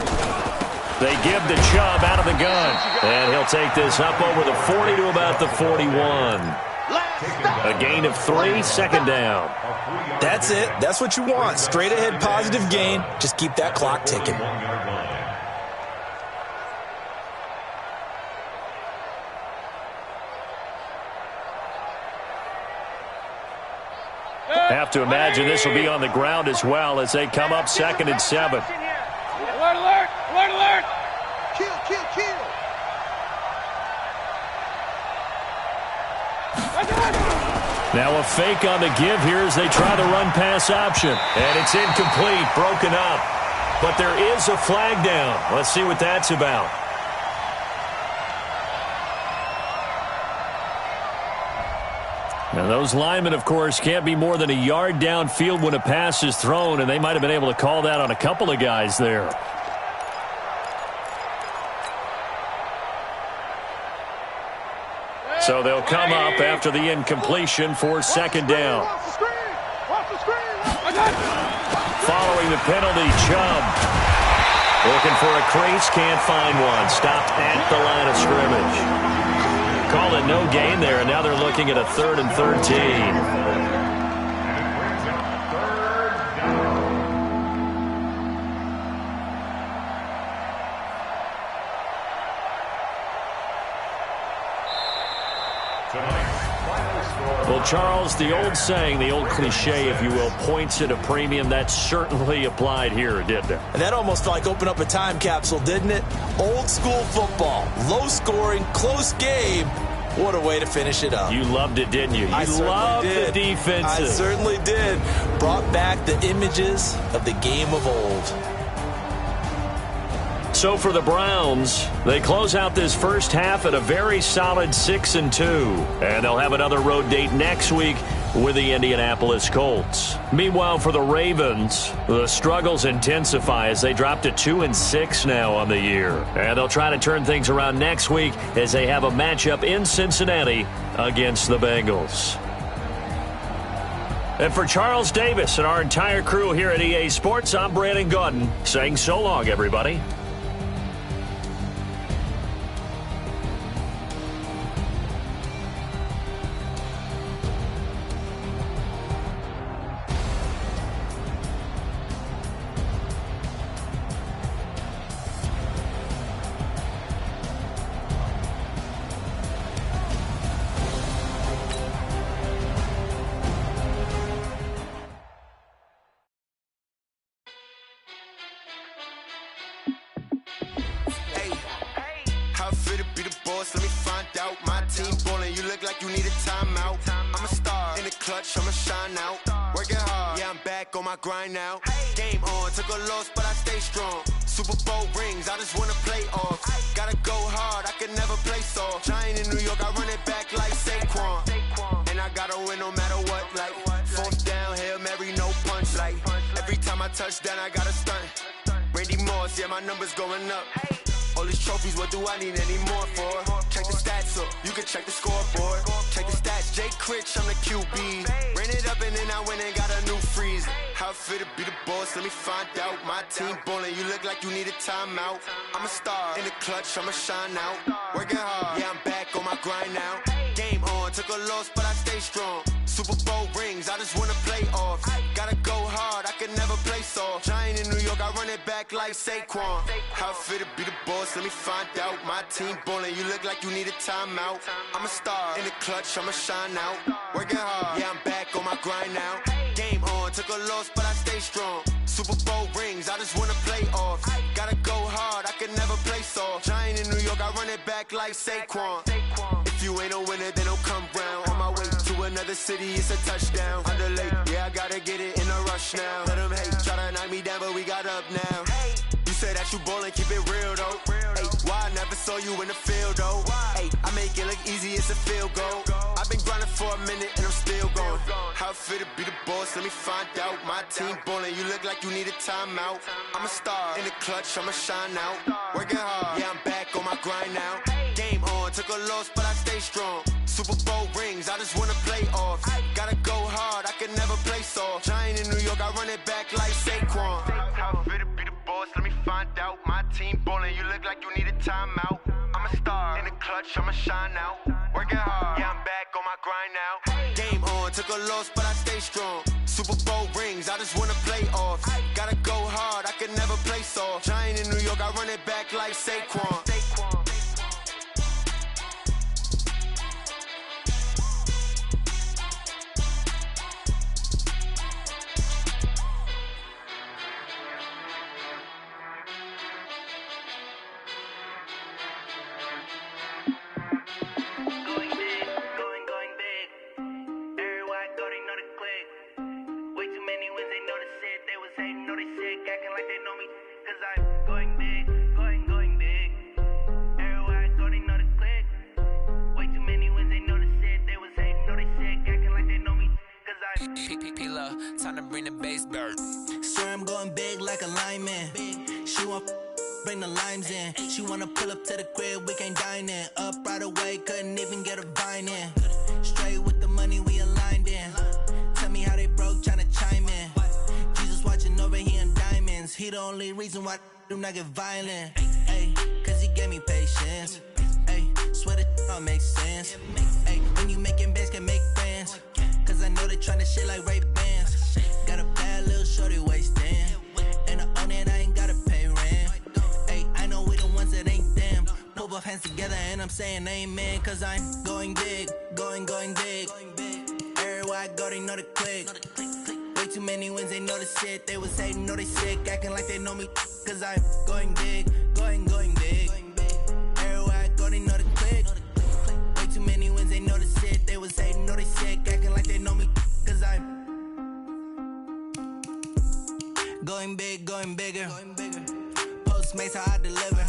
S2: They give the Chubb out of the gun. And he'll take this up over the 40 to about the 41. A gain of 3, second down.
S3: That's it. That's what you want. Straight ahead positive gain. Just keep that clock ticking.
S2: Have to imagine this will be on the ground as well as they come up 2nd and 7.
S5: Alert!
S4: Kill.
S2: Now a fake on the give here as they try the run-pass option. And it's incomplete, broken up. But there is a flag down. Let's see what that's about. Now those linemen, of course, can't be more than a yard downfield when a pass is thrown, and they might have been able to call that on a couple of guys there. So they'll come up after the incompletion for 2nd down. Following the penalty, Chubb looking for a crease, can't find one. Stopped at the line of scrimmage. Call it no gain there, and now they're looking at a 3rd and 13. Well, Charles, the old saying, the old cliche, if you will, points at a premium. That certainly applied here, didn't it?
S3: And that almost like opened up a time capsule, didn't it? Old school football, low scoring, close game. What a way to finish it up.
S2: You loved it, didn't you? You
S3: loved
S2: the defenses.
S3: I certainly did. Brought back the images of the game of old.
S2: So for the Browns, they close out this first half at a very solid 6-2. And they'll have another road date next week with the Indianapolis Colts. Meanwhile, for the Ravens, the struggles intensify as they drop to 2-6 now on the year. And they'll try to turn things around next week as they have a matchup in Cincinnati against the Bengals. And for Charles Davis and our entire crew here at EA Sports, I'm Brandon Gaudin saying so long, everybody.
S6: Grind now. Game on, took a loss, but I stay strong. Super Bowl rings, I just wanna play off. Gotta go hard, I can never play soft. Giant in New York, I run it back like Saquon. And I gotta win no matter what, like 4th down, Hail Mary, no punch. Like every time I touch down, I gotta stunt. Randy Moss, yeah, my numbers going up. All these trophies, what do I need any more for? Check the stats up, you can check the scoreboard. Check the stats, Jay Critch, I'm the QB. Ran it up and then I went and got a new freeze. How it feel to be the boss, let me find out. My team ballin', you look like you need a timeout. I'm a star, in the clutch, I'ma shine out. Working hard, yeah, I'm back on my grind now. Game on, took a loss, but I stay strong. Super Bowl rings, I just wanna play off. Gotta go hard, I can never play soft. Giant in New York, I run it back like Saquon. How it feel to be the boss, let me find out. My team ballin', you look like you need a timeout. I'm a star, in the clutch, I'ma shine out. Working hard, yeah, I'm back on my grind now. Game on, took a loss, but I stay strong. Super Bowl rings, I just wanna play off. Gotta go hard, I can never play soft. Giant in New York, I run it back like Saquon. If you ain't a winner, then don't come round. On my way to another city, it's a touchdown. Underlay, yeah, I gotta get it in a rush now. Let them hate, try to knock me down, but we got up now. You say that you ballin', keep it real though. Hey, why I never saw you in the field though? Hey, I make it look easy, it's a field goal. I've been grinding for a minute and I'm still going. How it feel to be the boss, let me find out. My team ballin', you look like you need a timeout. I'm a star, in the clutch, I'ma shine out. Working hard, yeah, I'm back on my grind now. Game on, on, took a loss, but I stay strong. Super Bowl rings, I just wanna play off. Gotta go hard, I can never play soft. Giant in New York, I run it back like Saquon. How fit to be the boss, let me find out. My team ballin', you look like you need a timeout. I'm a star, in the clutch, I'ma shine out. Working hard, yeah, I'm back on my grind now. Game on, took a loss, but I stay strong. Super Bowl rings, I just wanna play off. Gotta go hard, I can never play soft. Giant in New York, I run it back like Saquon.
S7: Time to bring the bass bird.
S8: Swear I'm going big like a lineman. She want bring the limes in. She wanna pull up to the crib, we can't dine in. Up right away, couldn't even get a vine in. Straight with the money we aligned in. Tell me how they broke, tryna chime in. Jesus watching over here in diamonds. He the only reason why I do not get violent. Ay, cause he gave me patience. Ay, swear that all makes sense. Ay, when you making bands can make friends. Cause I know they tryna shit like Ray Bans. Got a bad little shorty wasting. And I own it, I ain't gotta pay rent. Ay, I know we the ones that ain't them. Pull both hands together and I'm saying amen. Cause I'm going big, going big. Everywhere I go, they know the click. Way too many wins, they know the shit. They was hating, know they sick, acting like they know me. Cause I'm going big, going big. Everywhere I go, they know the click. Way too many wins, they know the shit. They was hating, know they sick, acting like they know me. Cause I'm going big, going bigger. Postmates, how I deliver.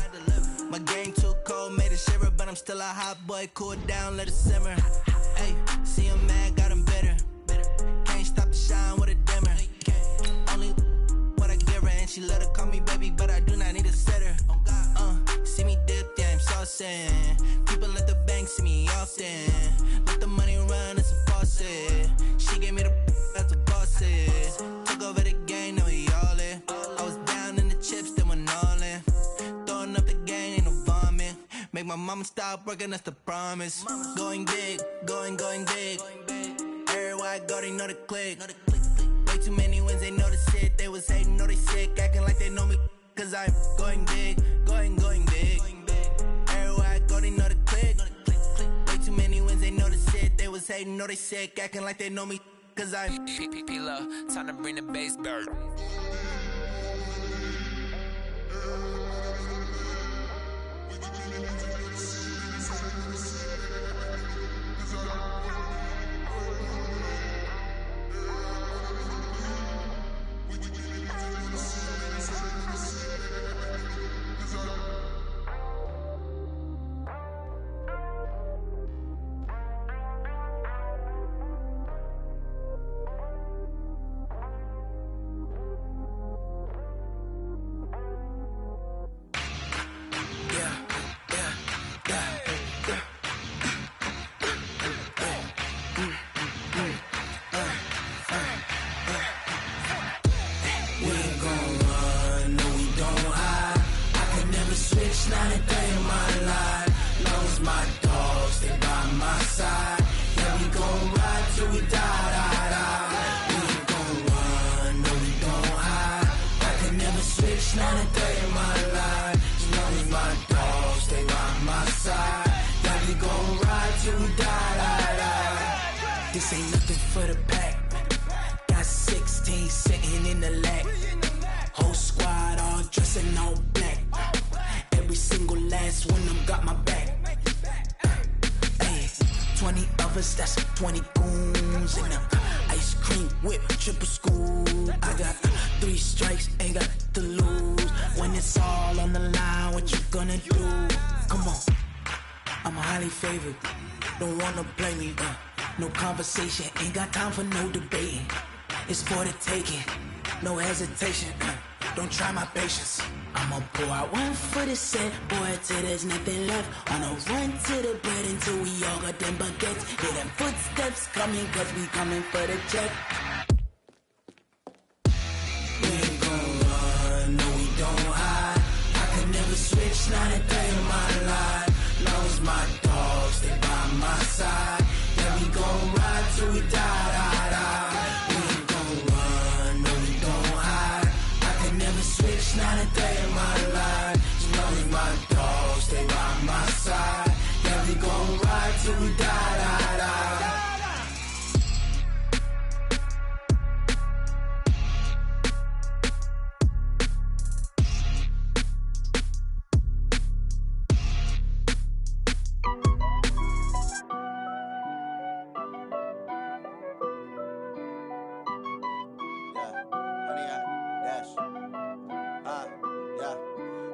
S8: My game too cold, made it shiver. But I'm still a hot boy, cool it down, let it simmer. Hey, see him mad, got him bitter. Can't stop the shine with a dimmer. Only what I give her, and she let her call me baby, but I do not need a sitter. See me dip, yeah, I'm saucing. People at the bank see me often. Let the money run, it's a faucet. She gave me the that's a boss is. Took over the game, now we all in. I was down in the chips, then went all in. Throwing up the game, ain't no vomit. Make my mama stop working, that's the promise. Going big, going big. Everywhere I go, they know the click. Way too many wins, they know the shit. They was hating, know they sick, acting like they know me. Cause I'm going big, going big. Everywhere I go, they know the click. Way too many wins, they know the shit. They was hating, know they sick, acting like they know me. Cause I'm
S7: P-P-P-Love, time to bring the bass bird.
S8: This ain't nothing for the pack. Got 16 sitting in the lap. Whole squad all dressing all black. Every single last one of them got my back. Hey, 20 of us, that's 20 goons in them. Ice cream whip, triple scoop. I got 3 strikes, ain't got to lose. When it's all on the line, what you gonna do? Come on, I'm highly favored. Don't wanna play me, no conversation, ain't got time for no debating. It's for the taking, no hesitation. Don't try my patience. I'ma pour out one for the set, boy, till there's nothing left. On a run to the bread until we all got them baguettes. Hear them footsteps coming, cause we coming for the check. We ain't gon' run, no we don't hide. I could never switch, not a day in my life. Long as my dogs, they by my side. Yeah, we gon' ride till we die. We ain't gon' run, no we don't hide. I could never switch, not a day in my life. As long as my dogs, they by my side. Yeah, we gon' ride till we die.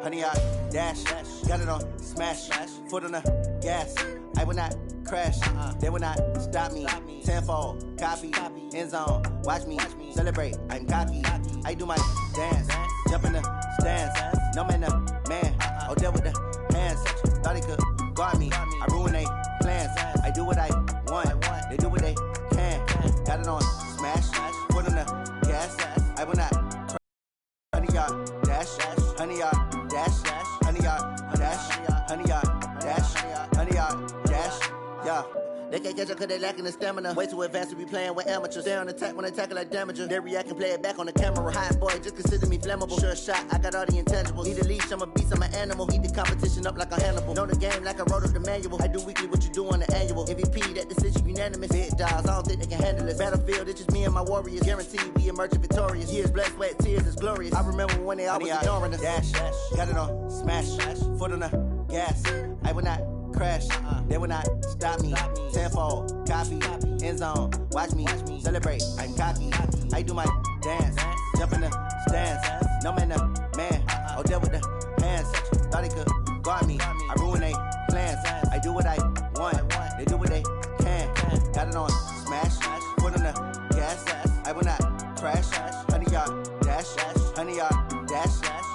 S9: Honey, I dash, got it on smash, foot on the gas. I will not crash, they will not stop me. Tenfold, copy, end zone, watch me celebrate. I'm cocky, I do my dance, jump in the stands. No man, the man, deal with the hands. Thought he could guard me, I ruin they plans. I do what I want, they do what they can. Got it on smash, foot on the gas. I will not crash. Honey, y'all dash, honey, y'all dash, honey, y'all dash, honey, y'all dash, honey, y'all dash, yeah. They can't catch up cause they lacking the stamina. Way too advanced to be playing with amateurs. Stay on attack when they tackle like damager. They react and play it back on the camera. Hot boy, just consider me flammable. Sure shot, I got all the intangibles. Need a leash, I'm a beast, I'm an animal. Heat the competition up like a Hannibal. Know the game like I wrote up the manual. I do weekly what you do on the annual. MVP, that decision unanimous. Big dogs, I don't think they can handle it. Battlefield, it's just me and my warriors. Guaranteed we emerging victorious. Years, blood, sweat, tears, it's glorious. I remember when they always ignoring us. Dash, got it on smash, foot on the gas. I will not crash, they will not stop me. Tenfold, copy, end zone, watch me celebrate. I'm cocky, I do my dance, jump in the stands. No man, the man, deal with the hands. Thought he could guard me, I ruin they plans. I do what I want, they do what they can. Got it on smash, foot on the gas. I will not crash, honey, y'all dash, honey, y'all dash,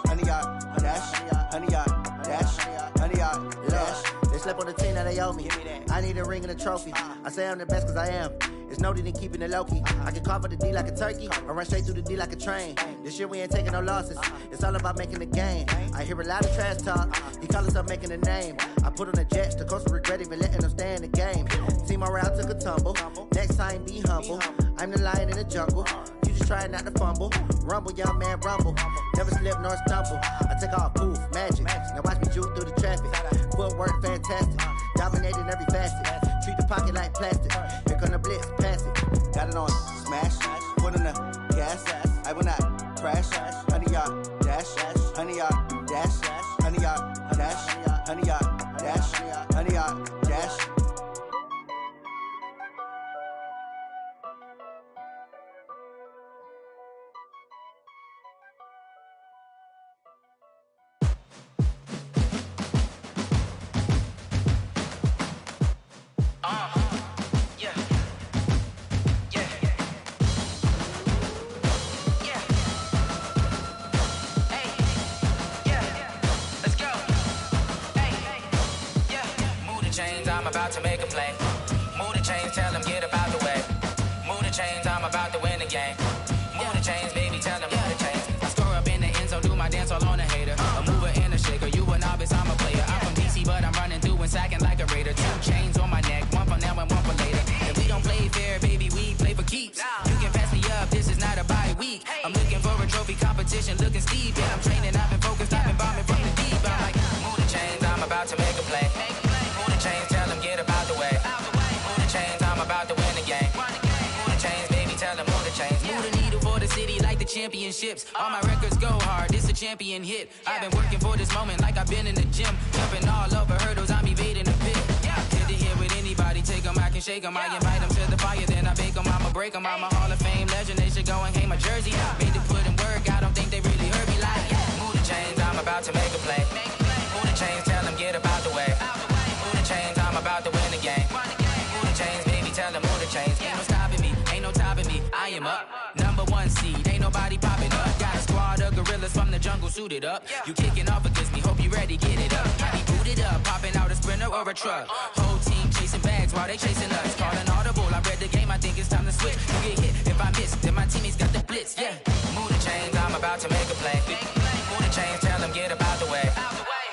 S9: honey, y'all dash, honey, y'all dash, honey, y'all dash. They slept on the team that they owe me. I need a ring and a trophy. I say I'm the best cause I am. It's no need in keeping it low-key. I can carve up the D like a turkey or run straight through the D like a train. This year we ain't taking no losses. It's all about making the game. I hear a lot of trash talk. He call himself making a name. I put on the jets. The coach will regret even letting them stay in the game. Team morale took a tumble. Next time be humble. I'm the lion in the jungle. You just try not to fumble. Rumble, young man, rumble. Never slip nor stumble. I take off, poof, magic. Now watch me juke through the traffic. Footwork fantastic. Dominating every facet. Treat the pocket like plastic. Here come the blitz, pass it. Got it on smash, foot on the gas. I will not crash. Honey, y'all dash, honey, y'all dash, honey, y'all dash, honey, y'all dash, honey, y'all dash.
S7: I'm about to make a play. Move the chains, tell them get about the way. Move the chains, I'm about to win the game. Move the chains, baby, tell them move the chains. I score up in the end zone, do my dance all on a hater. A mover and a shaker, you a novice, I'm a player. I'm from DC, but I'm running through and sacking like a raider. 2 chains on my neck, one for now and one for later. If we don't play fair, baby, we play for keeps. You can pass me up, this is not a bye week. I'm looking for a trophy competition, looking steep. Yeah, I'm training, I've been focused, I've been bombing from the deep. I'm like, move the chains, I'm about to make a play. Move the chains, tell them get about the way. Move the chains, I'm about to win the game. Move the chains, baby, tell them move the chains. Move the needle for the city like the championships. All my records go hard, this a champion hit. I've been working for this moment like I've been in the gym. Jumping all over hurdles, I'm evading the pit. Good to hear with anybody, take them, I can shake them. I invite them to the fire, then I bake them, I'ma break them. I'm a Hall of Fame legend, they should go and hang my jersey. Made to put in work, I don't think they really heard me like, move the chains, I'm about to make a play. Move the chains, tell them get about the way. Move the chains, I'm about to win the game. Move the chains, baby, tell them move the chains. Ain't no stopping me, ain't no topping me, I am up. Number 1 seed, ain't nobody popping up. Got a squad of gorillas from the jungle suited up. You kicking off against me, hope you ready, get it up. I be booted up, popping out a Sprinter or a truck. Whole team chasing bags while they chasing us. Calling audible, I read the game, I think it's time to switch. You get hit, if I miss, then my teammates got the blitz, yeah. Move the chains, I'm about to make a play. Move the chains, tell them get up out the way.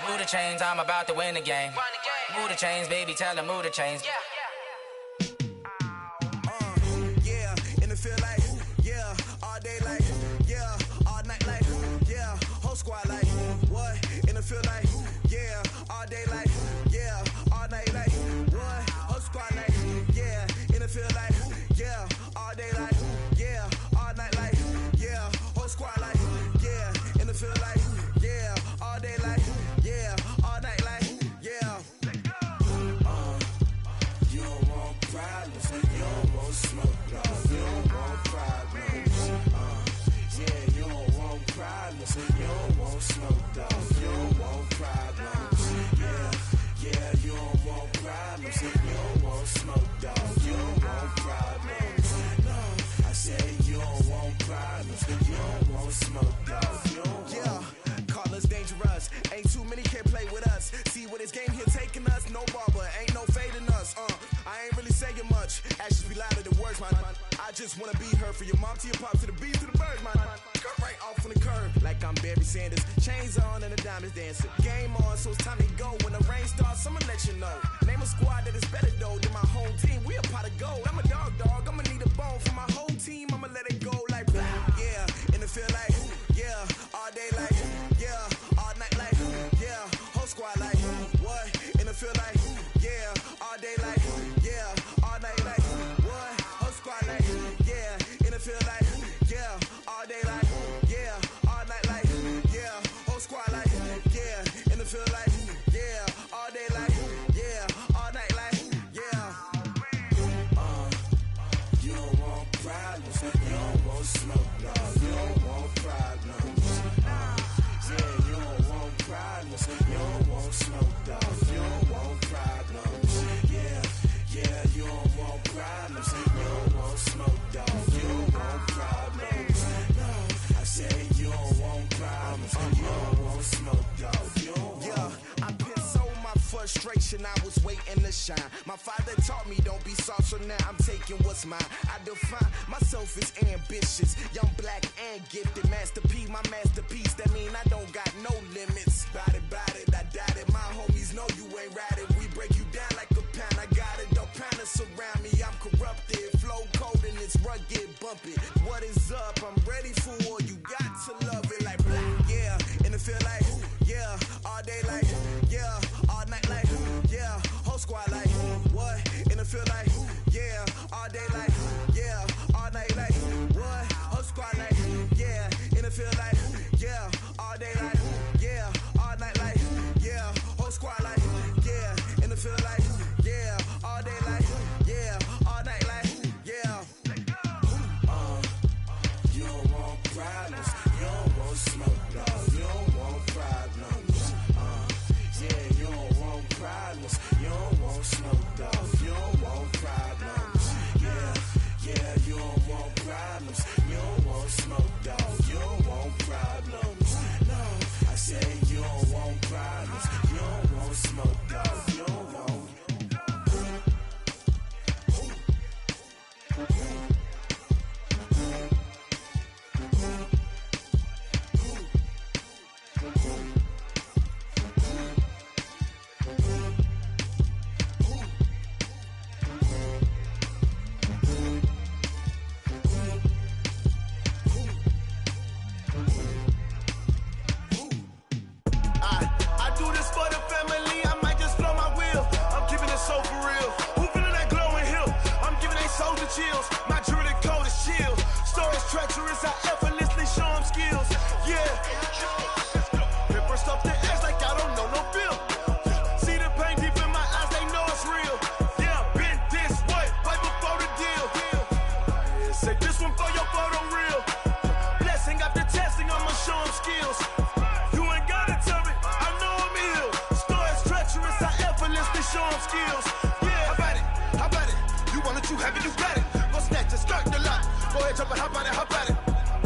S7: Move the chains, I'm about to win the game. Move the chains, baby, tell them move the chains.
S8: Yeah, in the field like, yeah, all day like, yeah, all night like, yeah, whole squad like, what? In the field like, yeah, all day like, yeah, all night like, what? Whole squad like, yeah, in the field like, yeah, all day like, yeah, all night like, yeah, whole squad like, yeah, in the field like, yeah, all day like, yeah, all night like, yeah. You don't want problems, you don't want smoke, no, you don't want problems. Yeah, you don't want problems, you don't want smoke, dog, you don't want problems. Yeah, you don't want problems, you don't want smoke, dog, you don't want problems. No, I said you don't want problems, you don't want smoke, dog, you don't want. Yeah, call us dangerous, ain't too many can play with us. See what this game here taking us, no barber, ain't no fading us. I ain't really saying much, actions be louder than words, man. I just wanna be heard, for your mom to your pop, to the beat, to the birds, man. Cut right off on the curb, like I'm Barry Sanders. Chains on and the diamonds dancing. Game on, so it's time to go. When the rain starts, I'ma let you know. Name a squad that is better though than my home team. We a pot of gold. I'm a dog, I'ma need a bone for my whole team. I'ma let it go like, yeah, in the field like, yeah, all day like, yeah, all night like, yeah, whole squad like, what? In the field like, yeah, all day like, yeah, all night like, what? Whole squad like, yeah, in the field like, yeah, all day like, yeah, all night like, yeah, whole squad like, yeah, in the field like, yeah, all day like, yeah, all night like, yeah. You don't want problems, you don't want smoke, no, you don't want problems. Yeah, you don't want problems, you don't want smoke, dog, you don't want problems. Yeah, you don't want problems, you don't want smoke, dog, you don't want problems. No, I said you don't want problems, you don't want smoke, dog, you don't want. Yeah, I pissed so my frustration, I was waiting to shine. My father taught me don't be soft, so now I'm taking what's mine. I define myself as ambitious, young, black, and gifted. Master P, my masterpiece, that mean I don't got no limits. Bout it, I doubt it. My homies know you ain't ratted. We break you down like a pound. I got it, don't pound us around me. I'm corrupted, flow cold and it's rugged, bumpy. What is up? I'm ready for war. You got to love it like black. Yeah, in the field like, yeah, all day like, yeah, all night like, yeah, whole squad like, what? In the field like, yeah, all day like, yeah, all night like, what? Whole squad like, yeah, in the field like, yeah, all day like, yeah, all night like, yeah, whole squad like, yeah, in the field like, yeah, all day like, yeah, all night like, yeah. You don't want problems, you don't want smoke, dog, you don't want problems. Yeah, you don't want problems, you don't want smoke, dog, you don't want problems. Yeah, you don't want problems, you don't want smoke, dog, you don't want problems. No, I say you don't want problems, you don't want smoke, dog, you don't want. I do this for the family, I might just blow my wheel. I'm keeping it so for real. Who feeling that glowing hill? I'm giving they soldier chills. My jewelry code is chill. Stories treacherous, I effortlessly show them skills. Yeah. Ripper stuff the edge like I don't know no feel. See the pain deep in my eyes, they know it's real. Yeah, been this way, right before the deal. Say this one for your photo reel. Blessing after testing, I'ma show them skills. You ain't gotta tell me, I know I'm ill. Stories treacherous, I effortlessly show them skills. Yeah, how about it? You want it, you have it, you got it. Go snatch it, skirt the lot. Go ahead, jump it, hop on it, hop at it.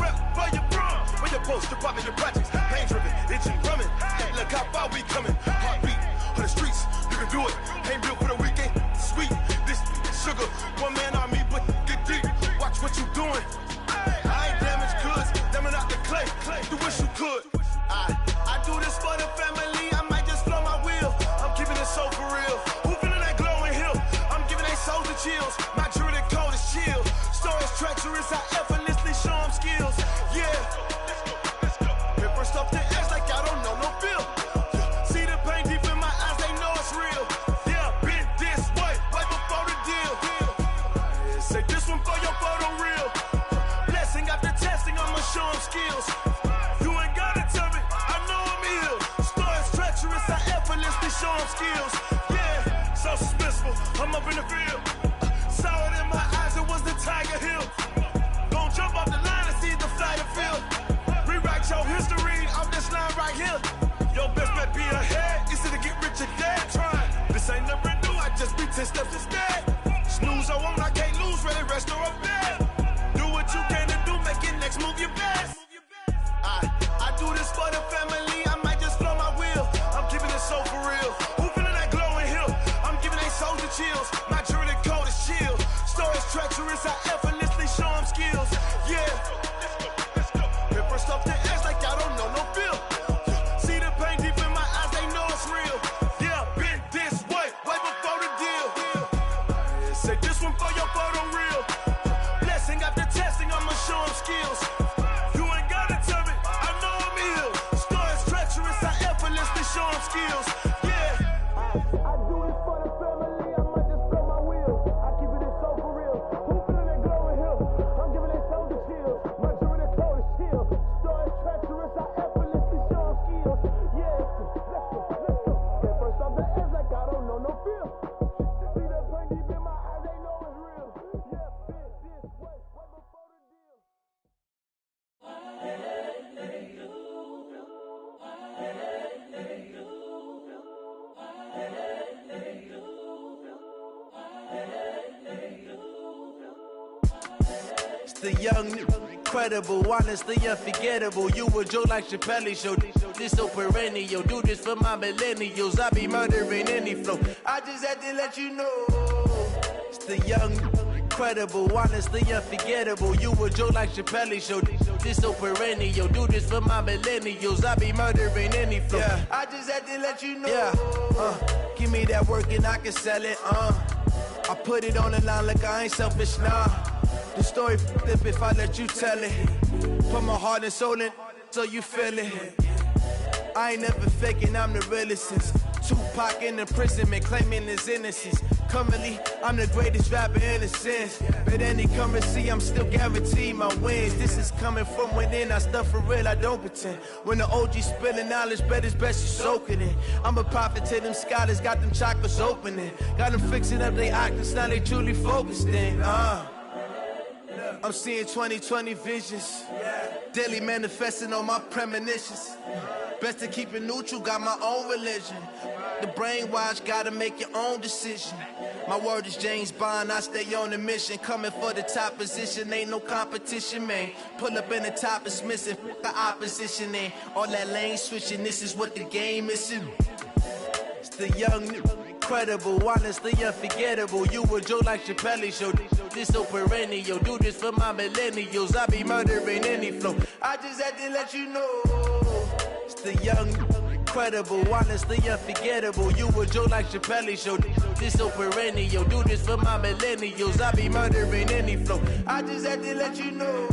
S8: Rep where you from, where you
S10: post, strip out in your projects. Pain driven, itching, drumming. Hey, look how far we coming. Heartbeat on the streets, you can do it. Ain't built for the weekend. Sweet, this sugar, one man army, but get deep. Watch what you doing. I ain't damaged goods, damn out the clay. You wish you could. I do this for the family. I might just blow my wheel. I'm keeping it so for real. Who feeling that glowing hill? I'm giving they souls the chills. My jewelry the cold is chill. Stories treacherous, I effortlessly show them skills. Yeah. Hit first off the edge like I don't know no feel. See the pain deep in my eyes, they know it's real. Yeah, been this way, right before the deal. Say this one for your photo reel. Blessing after testing, I'ma show them skills. You ain't gotta tell me, I know I'm ill. Stories treacherous, I effortlessly show them skills. Yeah, so suspenseful, I'm up in the field. Saw it in my eyes, it was the Tiger Hill. Gon' jump off the line and see the flight of field. Rewrite your history off this line right here. Your best bet be ahead, easy to get rich or dead. Trying, this ain't never new, I just be 10 steps instead. Snooze I won't, I can't lose, ready, rest or up bed. Do what you can to do, make it next move your best. I do this for the family, I might just blow my wheel. I'm keeping it so for real. Who feeling that glowing hill? I'm giving they souls the chills. My jewelry cold is chill. Stories treacherous, I effortlessly show them skills. Yeah. Hit first off the edge like I don't know no feel. See the pain deep in my eyes, they know it's real. Yeah, been this way, way before the deal. Say this one for your photo reel. Blessing after testing, I'ma show them skills. You ain't gotta tell me, I know I'm ill. Stories treacherous, I effortlessly show them skills. Yeah. I do this for the family, I might just blow my wheel. I keep it so for real. Who feeling that glowing hill? I'm giving they souls the chills. My jewelry the cold is chill. Stories treacherous, I effortlessly show them skills. Yeah, let's go. Get first off the edge like I don't know no feel. See that pain deep in my eyes, they know it's real. Yeah, been this way, way before the deal.
S8: It's the young, incredible, honestly unforgettable. You a joke like Chappelle show. This so perennial. Do this for my millennials. I be murdering any flow. I just had to let you know. It's the young, incredible, honestly unforgettable. You a joke like Chappelle show. This so perennial. Do this for my millennials. I be murdering any flow. Yeah. I just had to let you know. Yeah. Give me that work and I can sell it. I put it on the line like I ain't selfish, nah. The story flip if I let you tell it. Put my heart and soul in so you feel it. I ain't never faking, I'm the realest since Tupac in imprisonment, claiming his innocence. Currently, I'm the greatest rapper in a sense. But any currency, I'm still guaranteed my wins. This is coming from within, I stuff for real, I don't pretend. When the OG spilling knowledge, bet it's best you soak it in. I'm a prophet to them scholars, got them chakras opening. Got them fixing up their octaves, now they truly focused in. I'm seeing 2020 visions. Daily manifesting on my premonitions. Best to keep it neutral, got my own religion. The brainwash, gotta make your own decision. My word is James Bond, I stay on the mission. Coming for the top position, ain't no competition, man. Pull up in the top, it's missing, the opposition in. All that lane switching, this is what the game is. It's the young, incredible, honestly unforgettable. You a joke like Chappelle show. This so perennial. Do this for my millennials. I be murdering any flow. I just had to let you know. It's the young, incredible, honestly unforgettable. You a joke like Chappelle show. This so perennial. Do this for my millennials. I be murdering any flow. I just had to let you know.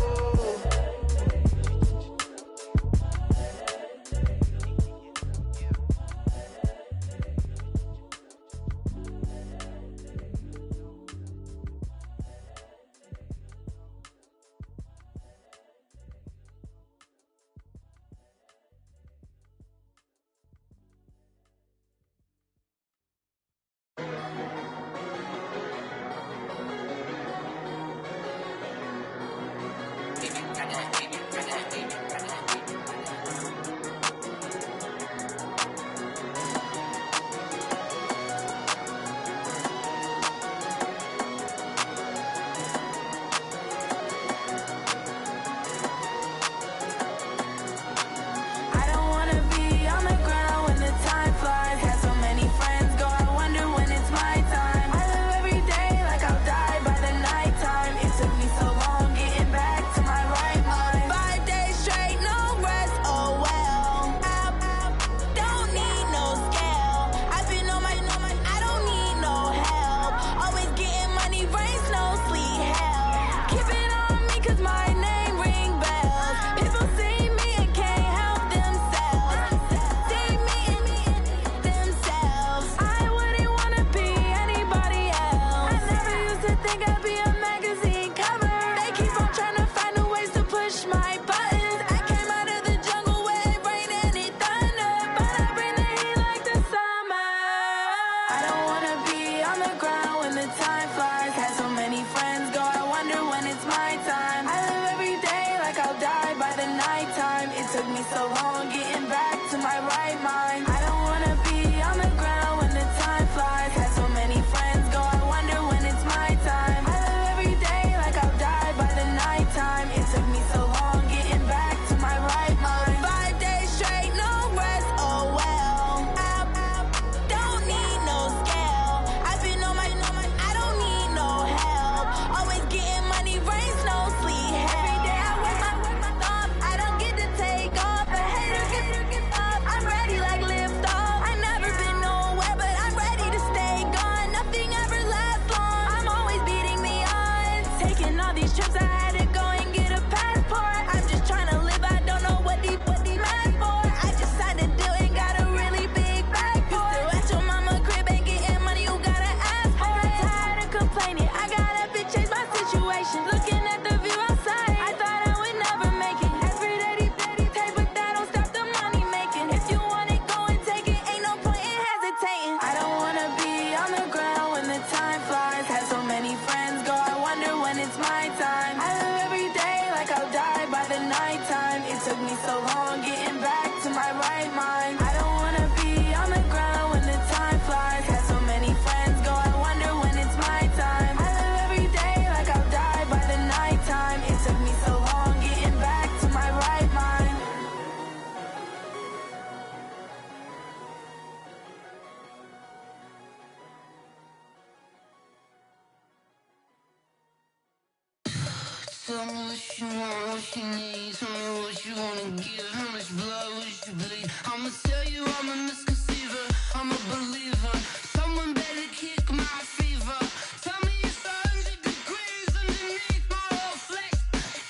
S8: Tell me what you want, what you need. Tell me what you wanna give. How much blood would you bleed? I'ma tell you I'm a misconceiver. I'm a believer. Someone better kick my fever. Tell me it's 100 degrees underneath my whole flesh.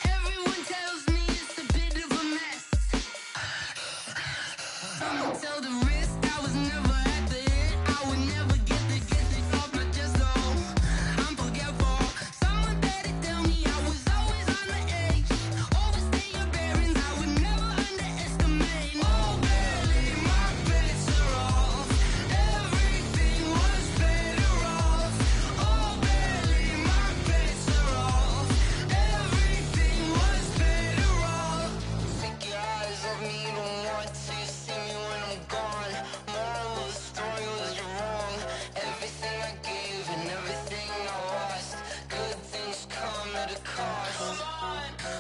S8: Everyone tells me it's a bit of a mess. I'ma tell the risk I was never at the end. I would never get the off my chest. Oh, I'm forgetful. Someone better tell me I was always on the edge. Overstay your bearings. I would never underestimate. Oh, barely my bets are off. Everything was better off. Oh, barely my bets are off. Everything was better off. Take your eyes off me, don't want to see me when I'm gone. Moral of the story was you're wrong. Everything I gave and everything I lost. Good things come at a cost.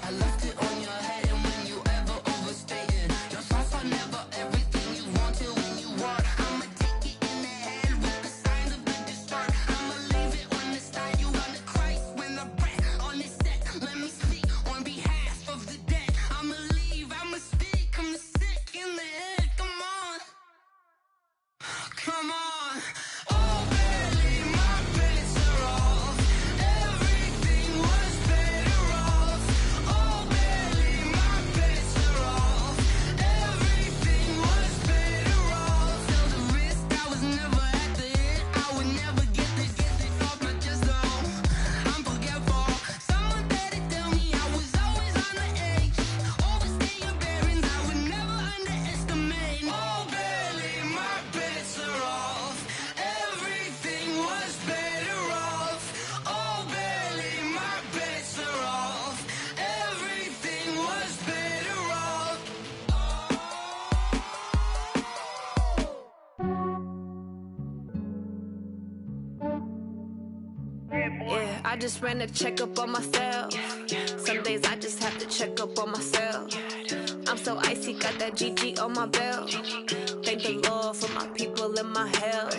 S8: I left it on your head, and when you ever overstay it, your thoughts are never everything you wanted when you want. I'ma take it in the head with the signs of a distort. I'ma leave it on the side. You wanna Christ when the breath on this set. Let me speak on behalf of the dead. I'ma leave, I'ma speak. I'm the sick in the head. Come on, come on. Oh, barely my bets are off. Everything was better off. Oh, barely my bets are off. Everything was better off. Tell the risk I was never at the end. I would never get it off my chest. Oh, I'm forgetful. Someone better tell me I was always on the edge. Overstay your bearings. I would never underestimate. Oh, barely my bets are off. Everything was better off. Oh, barely my bets are off. Everything was better off.
S11: Yeah, I just ran a checkup on myself. Some days I just have to check up on myself. I'm so icy, got that GG on my belt. Thank the Lord for my people and my health.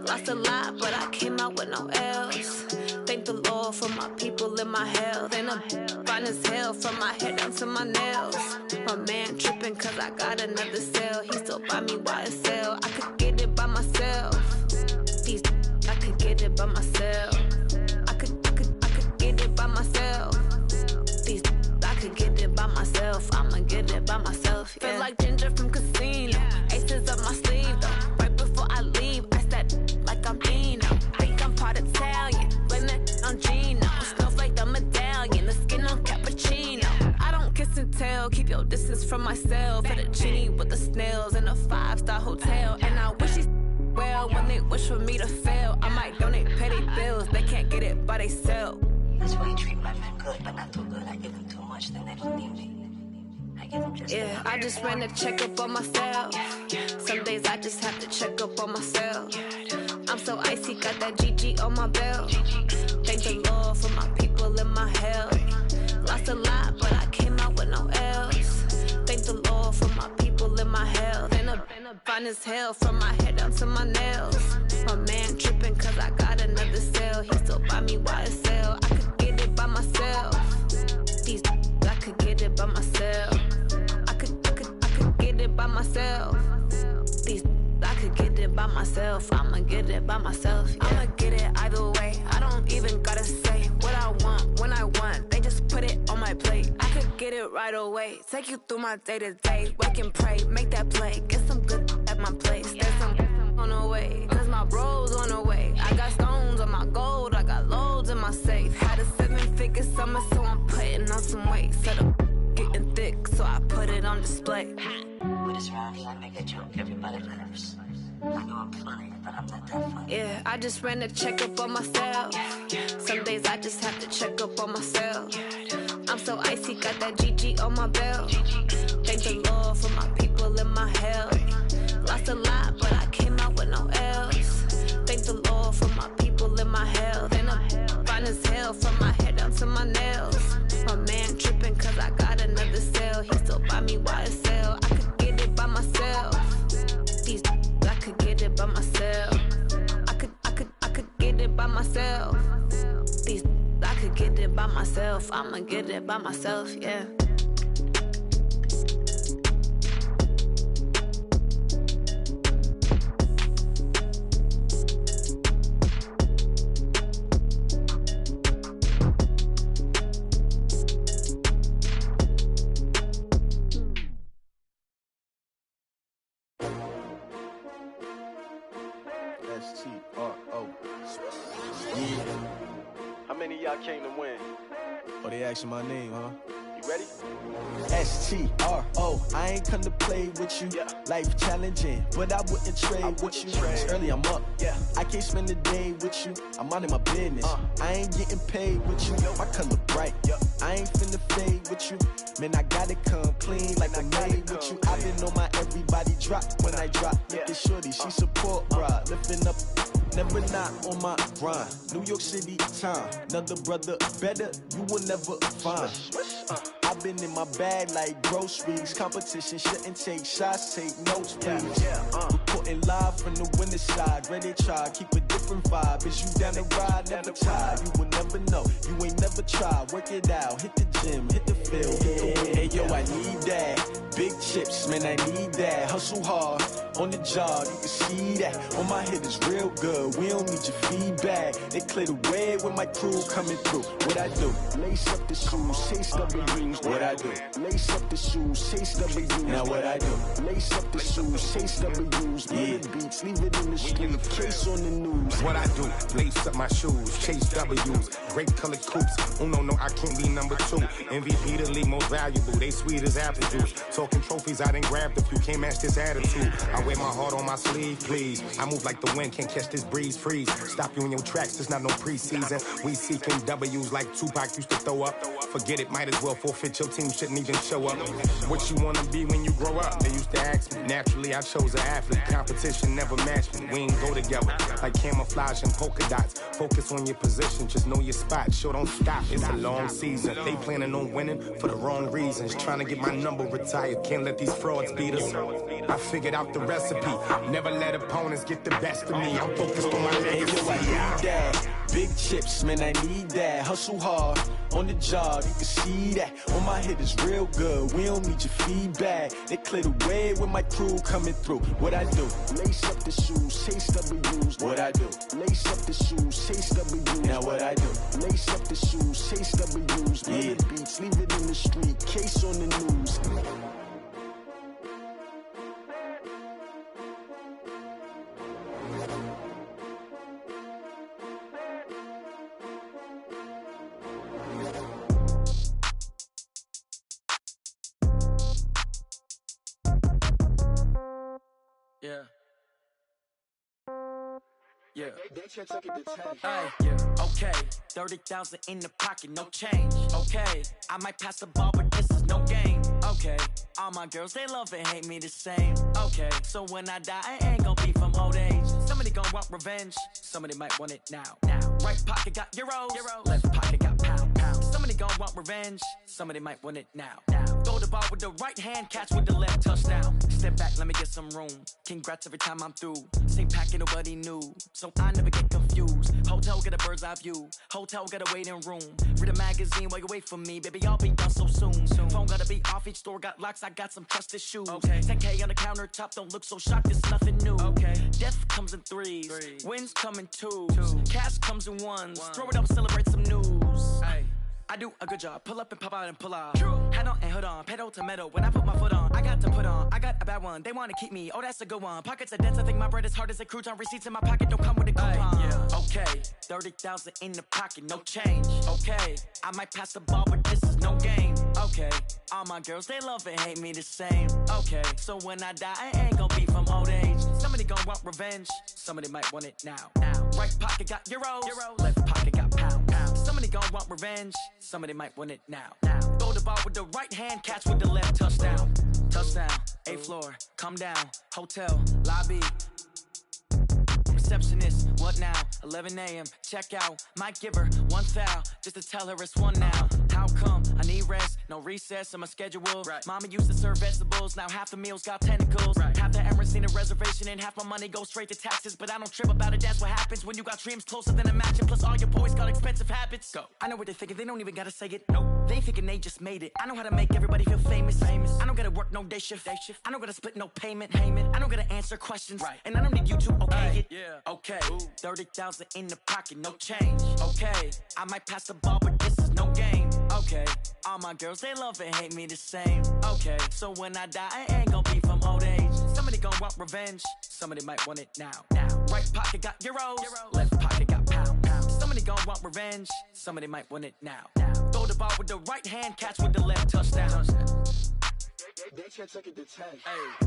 S11: Lost a lot, but I came out with no L's. Thank the Lord for my people and my health. And I'm fine as hell from my head down to my nails. My man tripping cause I got another cell. He still buy me YSL. I could get it by myself. These I could get it by myself. I could get it by myself. These I could get it by myself. I'ma get it by myself. Yeah. Feel like Ginger from Casino. Aces up my sleeve though. Right before I leave, I said like I'm Dino. Think I'm part Italian. Blame it on Gino. Snowflake the medallion. The skin on cappuccino. I don't kiss and tell. Keep your distance from myself. Fettuccine with the snails in a 5-star hotel. And I wish these well when they wish for me to fail. I might donate petty bills. They can't get it by themselves.
S12: That's why you treat my men good, but not too good. I give them too much, then they don't need me. I give them just
S11: yeah, I just ran a checkup on myself. Some days I just have to check up on myself. I'm so icy, got that GG on my belt. Thank the Lord for my people and my health. Lost a lot, but I came out with no L's. Thank the Lord for my people and my health. And I'm fine as hell from my head down to my nails. My man tripping cause I got another cell. He still buy me YSL. I could get it by myself. These I could get it by myself. I could get it by myself. These I could get it by myself. I'ma get it by myself. Yeah. I'ma get it either way. I don't even gotta say what I want when I want. They just put it on my plate. I could get it right away. Take you through my day to day. Wake and pray, make that play. Get some good at my place. There's some on the way. Cause my bro's on the way. I got stones on my gold. I got loads in my safe. Had a 7-figure summer, so I'm putting on some weight. Set up getting thick, so I put it on display.
S12: With this round here, I make a joke. Everybody laughs. I know I'm funny, but I'm not that funny.
S11: Yeah, I just ran a checkup on myself. Some days I just have to check up on myself. I'm so icy, got that GG on my belt. Thank the Lord for my people and my health. Lost a lot, but I came out with no L's. Thank the Lord for my people and my health. And I'm fine as hell from my head down to my nails. My man tripping cause I got another cell. He still buy me YSL. I could get it by myself. These I could get it by myself. I could get it by myself. These I could get it by myself. I'ma get it by myself, yeah.
S10: sTiKkzZz's. Yeah. How many of y'all came to win? Oh, they asking my name, huh? You ready? sTiKkzZz. I ain't come to play with you. Life challenging, but I wouldn't trade with you. It's early, I'm up. I can't spend the day with you. I'm out in my business. I ain't getting paid with you. My color bright. I ain't finna fade with you. Man, I gotta come clean like I made with you. I been on my everybody drop when I drop. Look at shorty, she support, bruh. Lifting up, never not on my grind. New York City time, another brother better, you will never find. I've been in my bag like groceries. Competition shouldn't take shots, take notes, please. Reporting live from the winter side. Ready to try, keep a different vibe. Is you down the ride, never tired. You will never know, you ain't never tried. Work it out, hit the gym, hit the field, hit the wind. Hey yo, I need that. Big chips, man, I need that. Hustle hard, on the job, you can see that. On my head is real good, we don't need your feedback. They clear the way when my crew coming through. What I do? Lace up the shoes, chase W's. What I do? Lace up the shoes, chase W's. Now what I do? Lace up the shoes, chase W's. Yeah, beats, leave it in the street, case on the news.
S13: What I do? Lace up my shoes, chase W's. Great colored coops. No, I can't be number 2. MVP the league most valuable. They sweet as apple juice. Talking trophies, I done grabbed a few. Can't match this attitude. I wear my heart on my sleeve, please. I move like the wind, can't catch this breeze. Freeze. Stop you in your tracks. There's not no preseason. We seeking W's like Tupac used to throw up. Forget it, might as well forfeit. Your team shouldn't even show up. What you wanna be when you grow up? They used to ask me. Naturally, I chose an athlete. Competition never matched me. We ain't go together like camouflage and polka dots. Focus on your position, just know your spot. Sure, don't stop. It's a long season. They planning on winning for the wrong reasons. Trying to get my number retired. Can't let these frauds beat us. I figured out the recipe. Never let opponents get the best of me. I'm focused on my legacy.
S10: Hey, yo, I need that. Big chips, man, I need that. Hustle hard, on the job, you can see that. On my head is real good, we don't need your feedback. They clear the way when my crew coming through. What I do? Lace up the shoes, chase W's. What I do? Lace up the shoes, chase W's. Now what I do? Lace up the shoes, chase W's. Yeah, beats, leave it in the street, case on the news.
S14: Okay, 30,000 in the pocket, no change. Okay, I might pass the ball, but this is no game. Okay, all my girls, they love and hate me the same. Okay, so when I die, I ain't gon' be from old age. Somebody gon' want revenge, somebody might want it now. Right pocket got euros, left pocket got pounds. Somebody gon' want revenge, somebody might want it now. Throw the ball with the right hand, catch with the left, touchdown. Step back, let me get some room. Congrats every time I'm through. Same packet, nobody knew, so I never get confused. Hotel get a bird's eye view. Hotel got a waiting room. Read a magazine while you wait for me, baby. I'll be done so soon. Phone gotta be off. Each store got locks. I got some trusted shoes. 10K on the countertop. Don't look so shocked. It's nothing new. Death comes in threes. Wins come in twos. Cash comes in ones. Throw it up, celebrate some news. I do a good job. Pull up and pop out and pull off. Head on and hood on. Pedal to metal. When I put my foot on, I got to put on. I got a bad one. They want to keep me. Oh, that's a good one. Pockets are dense. I think my bread is hard as a crouton. Receipts in my pocket don't come with a coupon. Okay, 30,000 in the pocket, no change. Okay, I might pass the ball, but this is no game. Okay, all my girls, they love and hate me the same. Okay, so when I die, I ain't gon' be from old age. Somebody gon' want revenge. Somebody might want it now. Right pocket got euros. Left pocket got pounds. Somebody gon' want revenge. Somebody might want it now. Throw the ball with the right hand, catch with the left, touchdown. Touchdown, 8th floor, come down. Hotel, lobby. Receptionist, what now? 11 a.m., check out. Might give her one foul, just to tell her it's one now. How come? I need rest, no recess in my schedule. Right. Mama used to serve vegetables, now half the meals got tentacles. Right. Half the Emirates need a reservation and half my money goes straight to taxes. But I don't trip about it, that's what happens when you got dreams closer than a match. And plus all your boys got expensive habits. Go. I know what they're thinking, they don't even gotta say it. Nope. They thinking they just made it. I know how to make everybody feel famous. I don't gotta work no day shift. I don't gotta split no payment. I don't gotta answer questions. Right. And I don't need you to okay it. Yeah. Okay. Ooh. 30,000 in the pocket, no change. Okay. I might pass the ball, but this is no game. Okay. All my girls, they love and hate me the same. Okay. So when I die, I ain't gonna be from old age. Somebody gon' want revenge. Somebody might want it now. Right pocket got euros. Left pocket got pound. Somebody gon' want revenge. Somebody might want it now. Throw the ball with the right hand, catch with the left, touchdown.
S10: They can't take it to 10.
S14: Hey.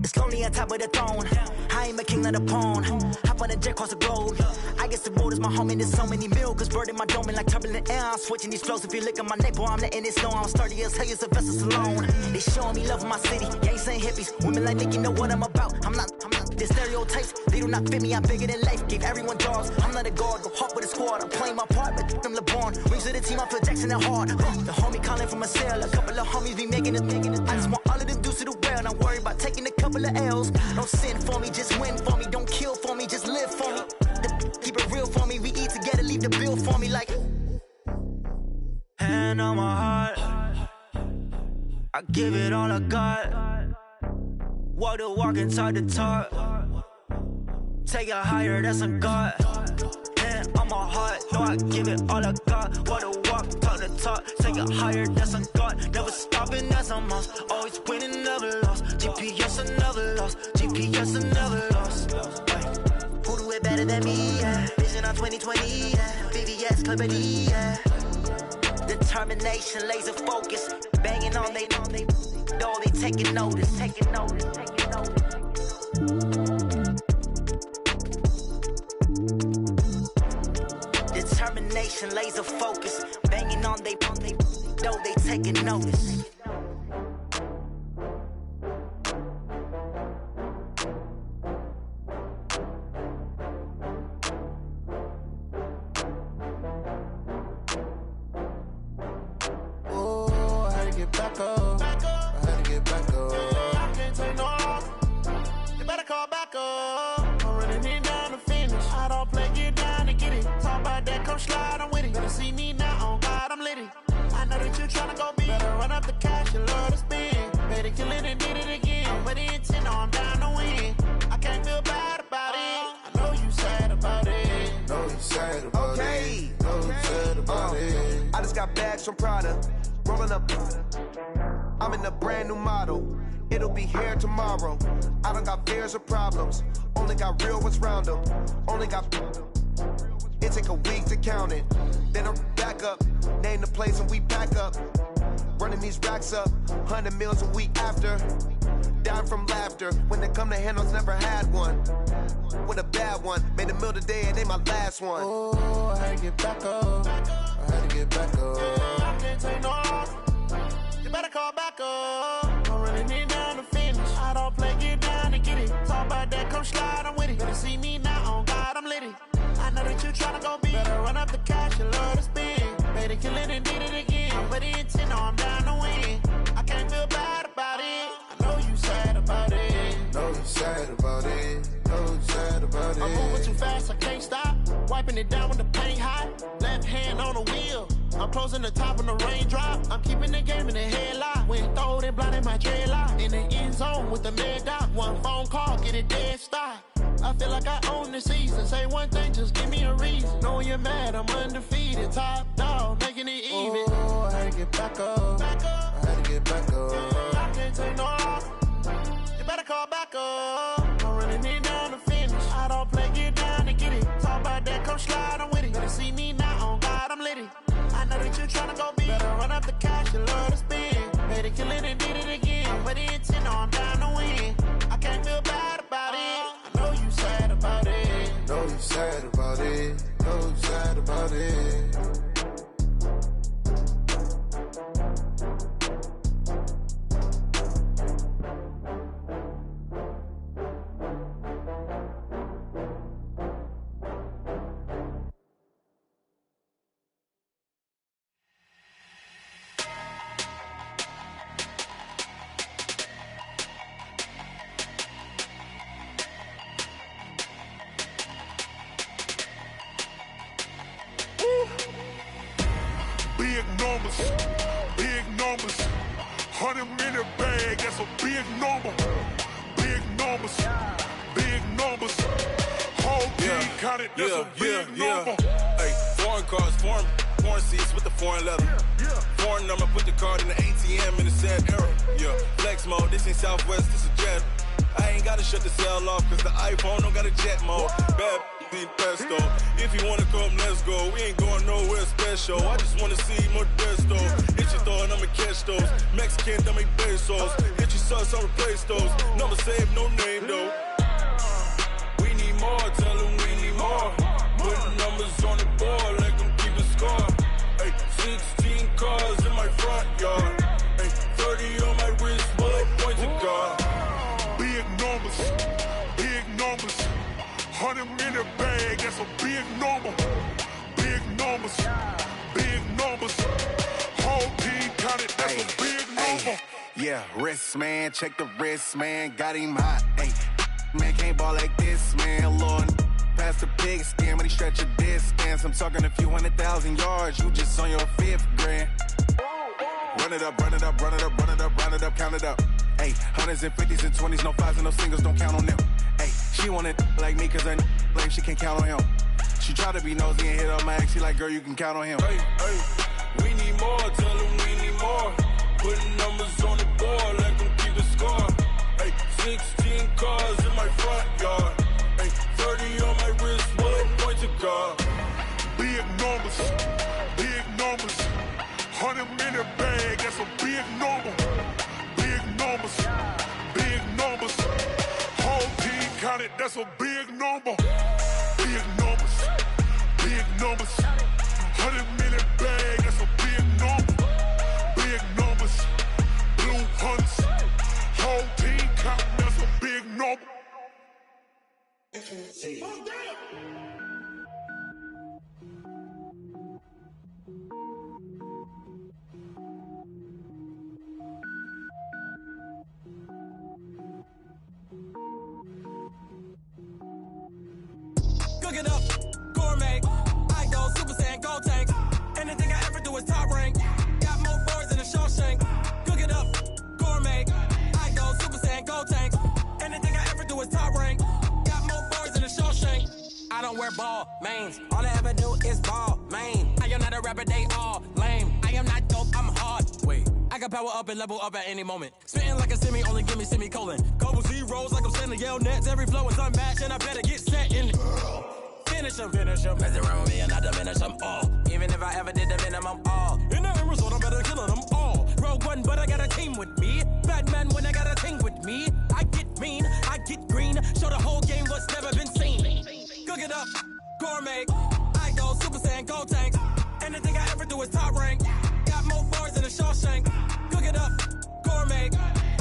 S8: It's lonely on top of the throne. I ain't a king of the pawn. Hop on a jet across the globe. I guess the road is my home and there's so many milkers burning my dome like turbulent air. I'm switching these flows. If you look at my neck, boy, I'm letting it slow. I'm sturdy as hell, it's a vessel alone. They showing me love in my city. Gang saying hippies. Women like Nick, you know what I'm about. I'm not. The stereotypes, they do not fit me. I'm bigger than life. Gave everyone jobs. I'm not a guard. Go hard with a squad. I'm playing my part, but I'm LeBron. Rings to the team, I feel Jackson and hard. The homie calling from a cell. A couple of homies be making it. I just want all of them dudes to the well. Not worry about taking a couple of L's. Don't sin for me, just win for me. Don't kill for me, just live for me. Keep it real for me. We eat together, leave the bill for me like. Hand on my heart, I give it all I got. Walk the walk and talk the talk. Take it higher, that's a God. Hand on my heart, no, I give it all I got. Walk the walk, talk the talk. Take it higher, that's a God. Never stopping, that's a must. Always winning, never lost. GPS, I never lost. GPS, I never lost. Who do it better than me? Yeah. Vision on 2020. Yeah. VVS, Clarity. Yeah. Determination, laser focus. Banging on they door, they taking notice. Taking notice. Taking notice. Determination, laser focus. Banging on they door, they taking notice.
S6: From Prada, rolling up. I'm in a brand new model. It'll be here tomorrow. I don't got fears or problems. Only got real ones round them. Only got. It take a week to count it. Then I'm back up. Name the place and we pack up. Running these racks up. 100 meals a week after. Dying from laughter. When they come to handles, never had one. With a bad one. Made a meal today and they my last one.
S10: Oh, I had to get back up. I had to get back up. I can't take no loss. You better call back up. I'm running it down to finish. I don't play, get down to get it. Talk about that, come slide, I'm with it. Better see me now, on God, I'm lit it. I know that you tryna go big. Better run up the cash, you love to spend. Made it, kill it, and did it again. I'm with the intent, no, I'm down to win. I can't feel bad about it. I know you sad about it.
S6: Know you sad about it. Know you sad about it.
S10: I'm moving too fast, I can't stop. Wiping it down when the paint hot. Left hand on the wheel. I'm closing the top when the raindrop. I'm keeping the game in the headlock. When throwed and blinded my dreadlock. In the end zone with the mad dot. One phone call, get it dead stop. I feel like I own the season. Say one thing, just give me a reason. Knowing you're mad, I'm undefeated. Top dog, making it even.
S6: Oh, I had to get back up.
S10: Back up.
S6: I had to get back up.
S10: I can't take no loss. You better call back up. I'm running it down to finish. I don't play, get down to get it. Talk about that, come slide, I'm with it. Better see me now, on God, I'm lit it. I know that you tryna go big. Better run up the cash, you love to spend. Made it,
S15: to kill it and did it again. But the intent, no, I'm down to win. I can't feel bad about it. I know you sad about it.
S16: Know you sad about it. Know you sad about it.
S10: Big numbers, big numbers. 100-minute bag, that's a big number. Big numbers, big numbers. Whole team counted, that's a big number.
S17: Hey, foreign cars, foreign seats with the foreign leather. Foreign number, put the card in the ATM in the sad era. Yeah, flex mode, this ain't Southwest, this is jet. I ain't gotta shut the cell off, cause the iPhone don't got a jet mode. Bad need pesto. If you wanna come, let's go. We ain't going nowhere special. I just wanna see Modesto. Hit your throw and I'ma catch those. Mexican, dummy pesos. Hit your sus, I'll replace those. Number saved, no name though. We need more, tell them we need more. Put numbers on the board, let them keep the score. Hey, 16 cars in my front yard. Hey, 30 on my wrist, bullet point to God.
S10: Big numbers, big numbers. 100-minute bag, that's a big number. Big numbers, big numbers. Whole team counted, that's a big number.
S16: Yeah, wrist man, check the wrist man, got him hot. Hey, man can't ball like this, man. Lord, past the pig skin when he stretch a distance. I'm talking a few 100,000 yards, you just on your 5th grand. Run it up, run it up, run it up, run it up, run it up, count it up. Hey, 100s and 50s and 20s, no 5s and no singles, don't count on them. Hey, she want it like me, cause I like she can't count on him. She try to be nosy and hit up my ex, she like, girl, you can count on him.
S17: Hey, we need more, tell them we need more. Putting numbers on the board, let them keep the score. Hey, 16 cars in my front yard. Hey, 30 on my wrist, bullet point to God.
S10: Big numbers, big numbers. 100-minute bag, that's a big number. Big numbers, big numbers. Whole team counted, that's a big number. Big numbers, big numbers. 100-minute bag, that's a big number. Big numbers, blue hunts. Whole team counted, that's a big number.
S14: Cook it up, gourmet. I go Super Saiyan, gold tank. Anything I ever do is top rank. Got more boards than a Shawshank. Cook it up, gourmet. I go Super Saiyan, gold tank. Anything I ever do is top rank. Got more boards than a Shawshank. I don't wear ball mains. All I ever do is ball main. I am not a rapper, they all lame. I am not dope, I'm hard. Wait, I can power up and level up at any moment. Spitting like a semi, only give me semicolon. Couple zeros like I'm sending yell nets. Every flow is unmatched and I better get set in. Finish them. Mess around with me and I diminish them all. Even if I ever did the minimum all. In the end result, I'm better killing them all. Rogue One, but I got a team with me. Batman when I got a team with me. I get mean, I get green. Show the whole game what's never been seen. Cook it up, gourmet. I go Super Saiyan, gold tank. Anything I ever do is top rank. Got more bars than a Shawshank. Cook it up, gourmet.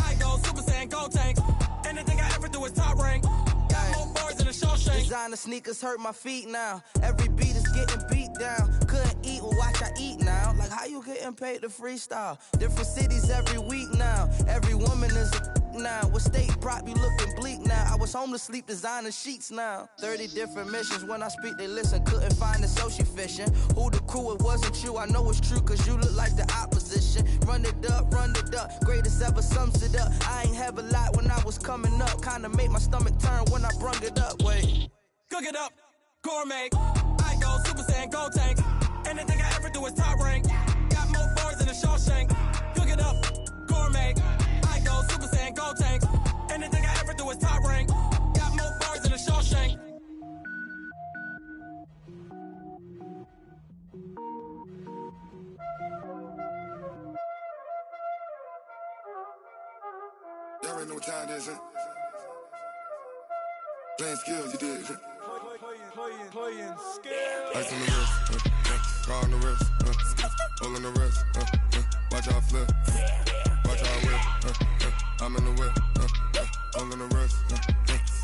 S14: I go Super Saiyan, gold tank. Anything I ever do is top rank. Got more bars than a Shawshank.
S8: Designer sneakers hurt my feet now. Every beat is getting beat down. Couldn't eat, well watch I eat now. Like how you getting paid to freestyle? Different cities every week now. Every woman is a now. With state prop, you looking bleak now. I was home to sleep, designer sheets now. 30 different missions. When I speak, they listen. Couldn't find it, so she fishing. Who the crew? It wasn't you. I know it's true, cause you look like the opposition. Run it up, run it up. Greatest ever sums it up. I ain't have a lot when I was coming up. Kinda made my stomach turn when I brung it up. Wait.
S14: Cook it up, gourmet. I go Super Saiyan, gold tank. Anything I ever do is top rank. Got more bars than a Shawshank. Cook it up, gourmet. I go Super Saiyan, gold tank. Anything I ever do is top rank. Got more bars than a Shawshank.
S18: Y'all already know what time it is, huh? Playing skills, you did.
S17: Playing skills.
S18: Ice on the wrist, car on the wrist, hole in the wrist, watch how I flip, watch how I whip, I'm in the whip, hole in the wrist,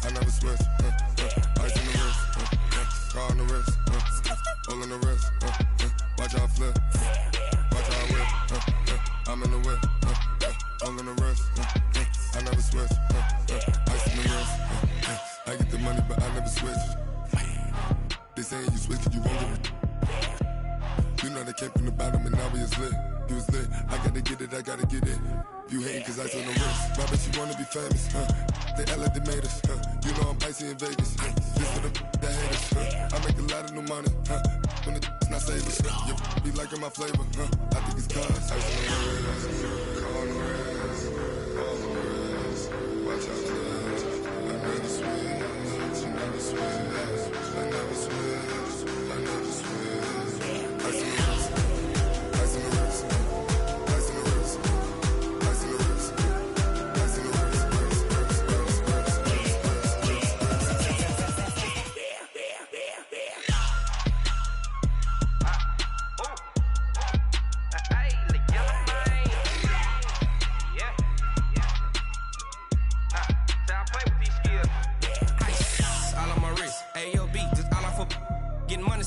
S18: I never switch, ice on the wrist, car on the wrist, hole in the wrist, watch how I flip, watch how I whip, I'm in the whip, hole in the wrist, I never switch, ice on the wrist, I get the money but I never switch. They saying you switch it, you won't get it. You know they came from the bottom and now we is lit. You was lit, I gotta get it, I gotta get it. You hating cause ice on the wrist. My bitch, you wanna be famous, They Ella, they made us, You know I'm icy in Vegas, This for the that haters, I make a lot of new money, When the not savers, You be liking my flavor, I think it's cause ice on the wrist, on the wrist, on the wrist. Watch out, cuz I never switch, you never switch. I never switch, I never switch. Ice in the wrist, ice in the wrist, ice in the wrist, ice in the wrist, ice in the wrist,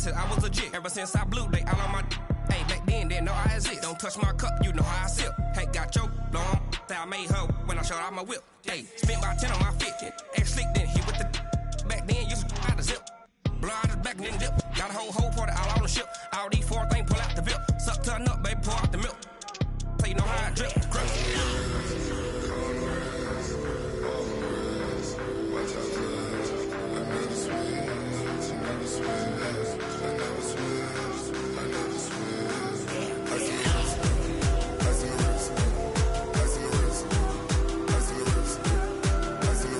S19: I was legit. Ever since I blew, they all on my hey, back then, didn't know I exist. Don't touch my cup, you know how I sip. Hey, got your long that I made her when I showed out my whip. Hey, spent about 10 on my fit. Ex slick, then hit with the back then, used to out the zip. Blow out his back, then dip. Got a whole party all on the ship. All these four things, pull out the VIP. Suck, turn up, baby, pour out the milk. So you know how I drip. Crush.
S18: Watch out, cuz I never switch, you never switch. I never switch, I never switch. Ice in the wrist, ice in the wrist, ice in the wrist, ice in the wrist, ice in the wrist.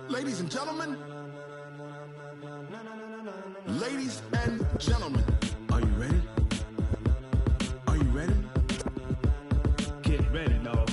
S10: Ladies and gentlemen, ladies and gentlemen, are you ready? Are you ready? Get ready, dog.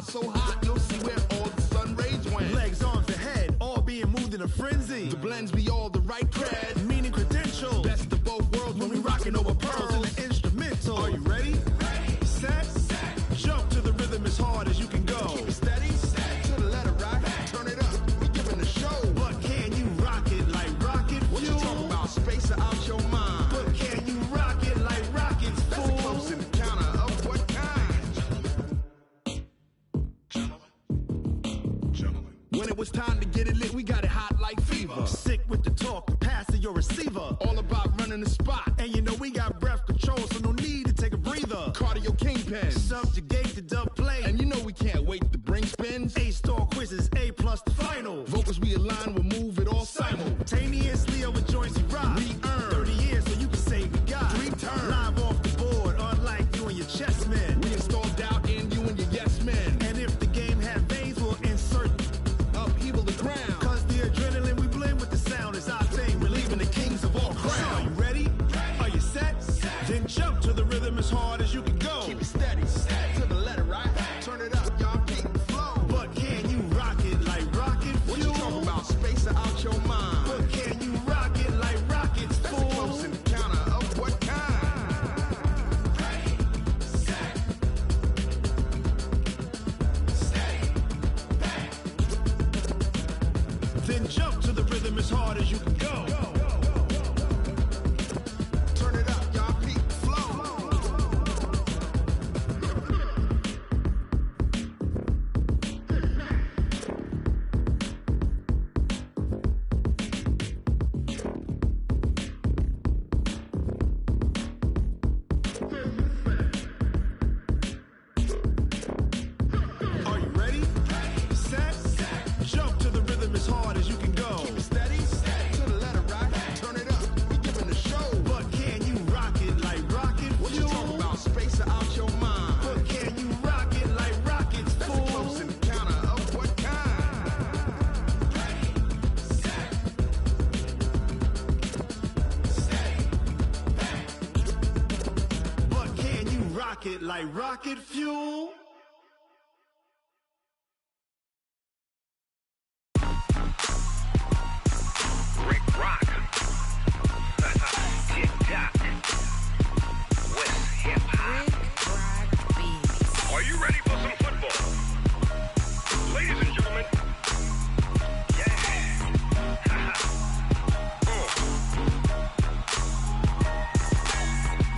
S10: So hot, you'll see where all the sun rays went. Legs, arms, the head, all being moved in a frenzy. The blends be all the right cred, meaning credentials. Best of both worlds when we rocking over pearls in the instrumental. Are you ready? Ready. Set. Jump to the rhythm as hard as you can go. Keep it steady. To the letter right. Turn it up. We giving the show. But can you rock it like rocket fuel? What you talking about? Space out your mind. But can you rock it like rockets, fool? That's a close encounter of what kind? When it was time to get it lit, we got it hot like fever. Sick with the talk, pass to your receiver. All about running the spot. And you know we got breath control, so no need to take a breather. Cardio kingpin, subjugate the dub play. And you know we can't wait to bring spins. A-star quizzes, A+ the final. Vocals we align, we'll move it all simultaneously over joints we rock. We earn 30 years so you can say we got 3 turns. Live off the board, unlike you and your chess men. We install doubt in you and your yes men. And if the game had veins, we'll insert upheaval the ground. Cause the adrenaline we blend with the sound is our thing. Relieving the kings of all crowns. So are you ready? Are you set? Then jump to the rhythm as hard as you can go. Keep it steady. To the letter right. Turn it up, y'all keep the flow. But can you rock rocket like rocket fuel.
S20: Rick Rock. Tick-tock. West hip-hop. Are you ready for some football? Ladies and gentlemen. Yeah.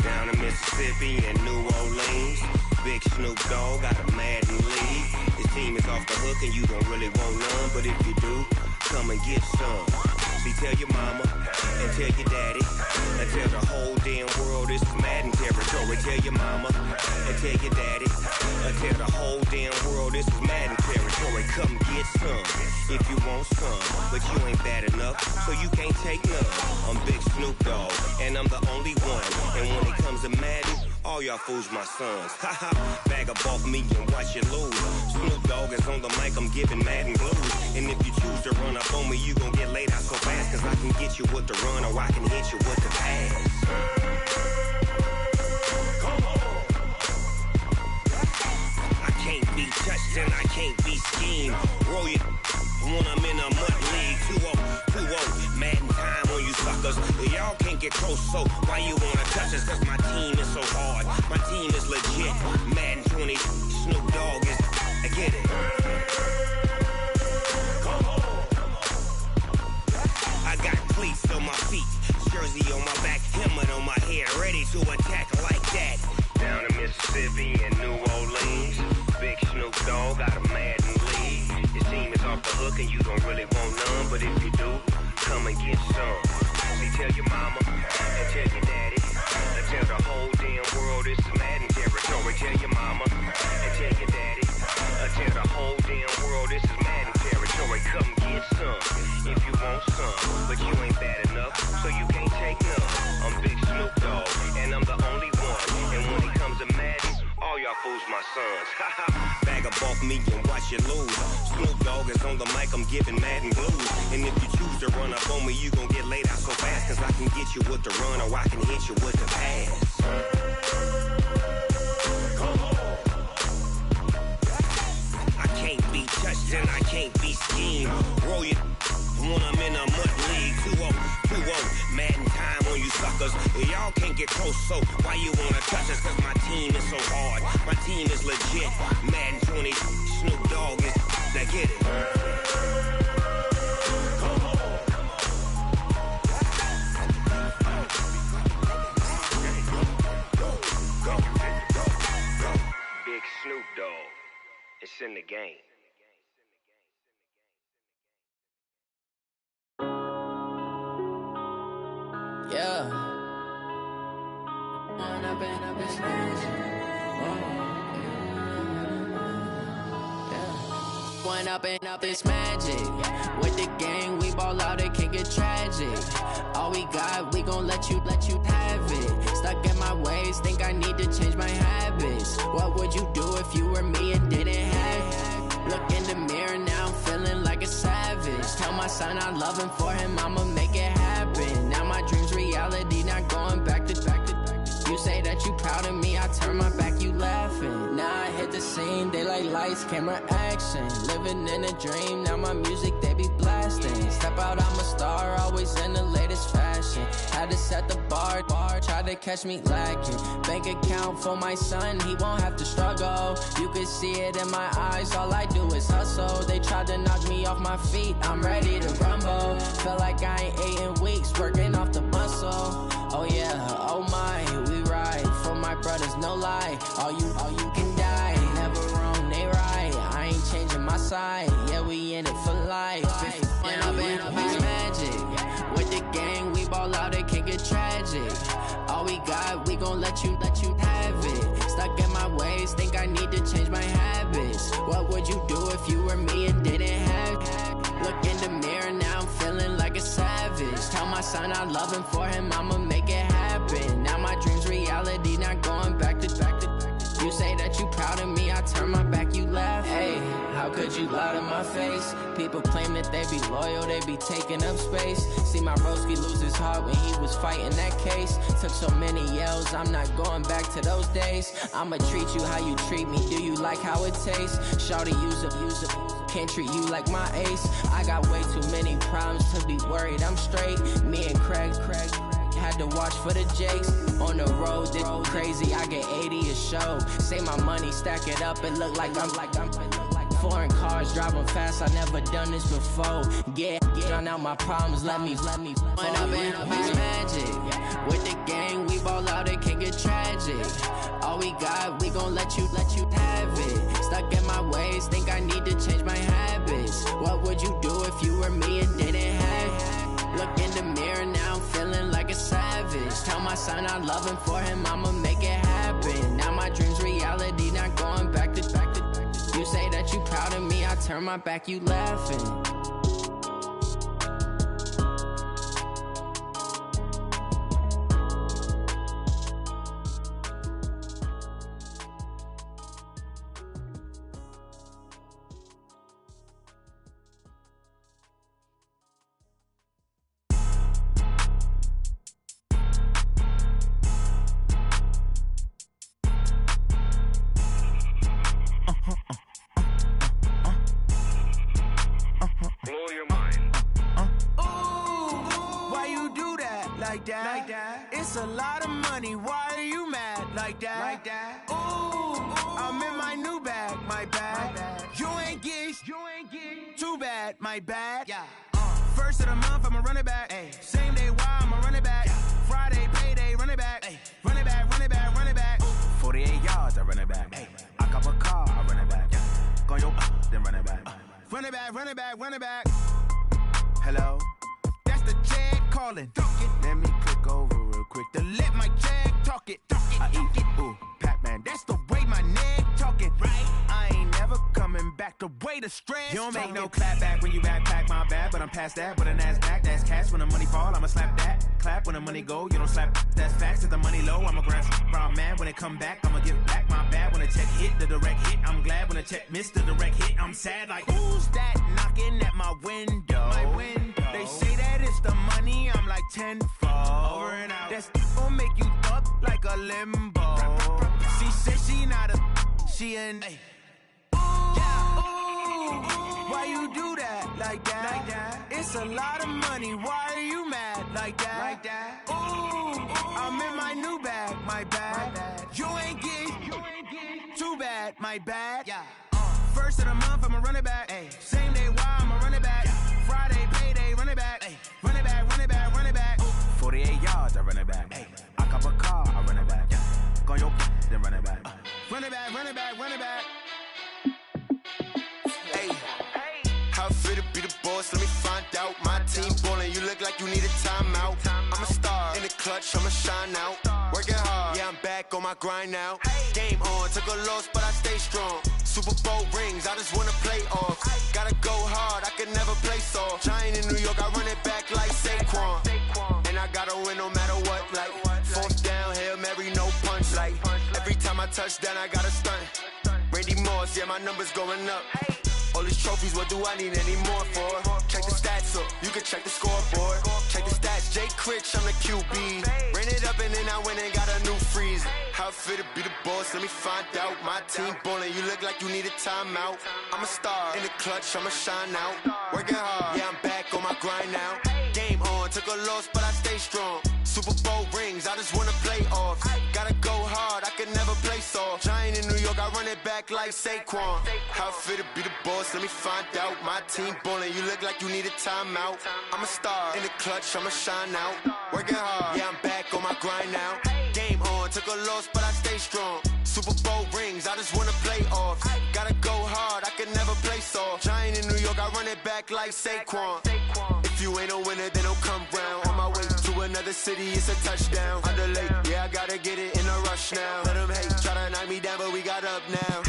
S21: Down in Mississippi and New Orleans, Big Snoop Dogg got a Madden league. His team is off the hook and you don't really want none, but if you do, come and get some. See, tell your mama and tell your daddy and tell the whole damn world this is Madden territory. Tell your mama and tell your daddy and tell the whole damn world this is Madden territory. Come get some if you want some, but you ain't bad enough, so you can't take none. I'm Big Snoop Dogg and I'm the only one, and when it comes to Madden, all y'all fools my sons. Haha, bag up off me and watch you lose. Snoop Dogg is on the mic, I'm giving Madden blues. And if you choose to run up on me, you gon' get laid out so fast, cause I can get you with the run or I can hit you with the pass. Come on. I can't be touched and I can't be schemed. Roll you when I'm in a mud league. 2-0, Madden time on you suckers. Y'all can't get close, so why you wanna touch us? Cause my team is so hard, my team is legit. Madden 20, Snoop Dogg is, I get it. Come on. I got cleats on my feet, jersey on my back, helmet on my head, ready to attack like that. Down in Mississippi and New Orleans, Big Snoop Dogg got a Madden league. His team is off the hook and you don't really want none, but if you do, come and get some. See, tell your mama and tell your daddy and tell the whole damn world this is Madden territory. Tell your mama and tell your daddy and tell the whole damn world this is Madden territory. Come get some if you want some, but you ain't bad enough, so you can't take none. I'm Big Snoop Dogg and I'm the only one, and when it comes to Madden, all y'all fools my sons. Bag up off me and watch you lose. Snoop Dogg is on the mic, I'm giving Madden blues. And if you choose to run up on me, you gon' get laid out so fast, cause I can get you with the run or I can hit you with the pass. Come on. I can't be touched and I can't be schemed. Roll you when I'm in a mud league. 2-0, Madden time on you suckers. Y'all can't get close, so why you wanna touch us? Cause my team is so hard, my team is legit. Madden 20, Snoop Dogg is, now get it. Come on. Big Snoop Dogg, it's in the game.
S22: Yeah. One up and up, it's magic. With the gang, we ball out, it can get tragic. All we got, we gon' let you have it. Stuck in my ways, think I need to change my habits. What would you do if you were me and didn't have it? Look in the mirror, now I'm feeling like a savage. Tell my son I love him, for him I'ma make it happen. Now my dream's reality, not going back to. You say that you proud of me, I turn my back, you laughing. Now I hit the scene, they like lights, camera, action. Living in a dream, now my music, they be blasting. Step out, I'm a star, always in the latest fashion. Had to set the bar, try to catch me lacking. Bank account for my son, he won't have to struggle. You can see it in my eyes, all I do is hustle. They tried to knock me off my feet, I'm ready to rumble. Feel like I ain't ate in weeks, working off the muscle. Oh yeah, oh my, we ride for my brothers, no lie. All you can die, never wrong, they right. I ain't changing my side, yeah, we in it for life. When up and up, it's magic. With the gang, we ball out, it can get tragic. All we got, we gon' let you have it. Stuck in my ways, think I need to change my habits. What would you do if you were me and didn't have it? Look in the mirror, now I'm feeling like a savage. Tell my son I love him, for him I'ma make it happen. Now my dream's reality, not going back to. You say that you proud of me, I turn my back, you laugh. Hey, how could you lie? out of my face. People claim that they be loyal, they be taking up space. See my broski lose his heart when he was fighting that case. Took so many yells, I'm not going back to those days. I'ma treat you how you treat me, do you like how it tastes? Shawty, use up, can't treat you like my ace. I got way too many problems to be worried, I'm straight. Me and Craig had to watch for the Jakes. On the road, this crazy, I get 80 a show. Say my money, stack it up, it look like I'm foreign cars, driving fast, I never done this before. Get drown out my problems, let me When up in a bitch magic. With the gang, we ball out, it can get tragic. All we got, we gon' let you have it. Stuck in my ways, think I need to change my habits. What would you do if you were me and didn't have it? Look in the mirror, now I'm feeling like a savage. Tell my son I love him, for him I'ma make it happen. Now my dream's reality, not going back to. You say that you proud of me, I turn my back, you laughing.
S15: It's a lot of money, why are you mad like that? Ooh, I'm in my new bag, my bad. You ain't get too bad, my bad. First of the month, I'ma run it back. Same day, why I'ma run it back. Friday, payday, run it back. Run it back, run it back, run it back. 48 yards, I run it back. I cop a car, I run it back. Go your then run it back. Run it back, run it back, run it back. Hello? That's the jag calling. Let me click over real quick to let my jag talk it. I eat it, ooh, Pac-Man. That's the way my neck talking. Right? I ain't never coming back the way the stress. You don't make no clap back when you backpack my bad, but I'm past that. But a NASDAQ, that's cash. When the money fall, I'ma slap that. Clap when the money go, you don't slap. That's facts. If the money low, I'ma grab brown man. When it come back, I'ma give back my bad. When the check hit, the direct hit. I'm glad when the check missed the direct hit. I'm sad like, who's that knocking at my window? My window. They say that it's the money, I'm like tenfold. Over and out. That's gon' make you up like a limbo. She said she not a, she an. Ooh, why you do that like that? It's a lot of money, why are you mad like that? Ooh, I'm in my new bag, my bad. You ain't get too bad, my bad. First of the month, I'ma run it back. Same day, why I'ma run it back. Friday, payday, run it back. Run it back, run it back, run it back. 48 yards, I run it back. I cop a car, I run it back. Go your then run it back. Run it back, run it back, run it back.
S6: Hey, how fit to be the boss? Let me find out. My team ballin', you look like you need a timeout. I'm a star in the clutch, I'ma shine out. Working hard, yeah, I'm back on my grind now. Game on, took a loss, but I stay strong. Super Bowl rings, I just wanna play off. Gotta go hard, I can never play soft. Giant in New York, I run it back like Saquon. And I gotta win no matter what, like fourth down, Hail Mary, no punch. Like every time I touch down, I gotta stunt. Randy Moss, yeah, my numbers going up. All these trophies, what do I need any more for? Check the stats up, you can check the scoreboard. Check the stats, Jake Critch, I'm the QB. Ran it up and then I went and got a new freeze. How fit to be the boss, let me find out. My team ballin', you look like you need a timeout. I'm a star in the clutch, I'ma shine out. Working hard, yeah, I'm back on my grind now. Game on, took a loss, but I stay strong. Super Bowl rings, I just wanna play off. Gotta go hard, I can never play soft. Giant in New York, I run it back like Saquon. How fit to be the boss, let me find out. My team ballin', you look like you need a timeout. I'm a star in the clutch, I'ma shine out. Working hard, yeah, I'm back on my grind now. Game on, took a loss, but I stay strong. Super Bowl rings, I just wanna play off. Gotta go hard, I can never play soft. Giant in New York, I run it back like Saquon. If you ain't a winner, then don't come round. On my way to another city, it's a touchdown. Underlay, yeah, I gotta get it in a rush now. Let them hate, try to knock me down, but we got up now.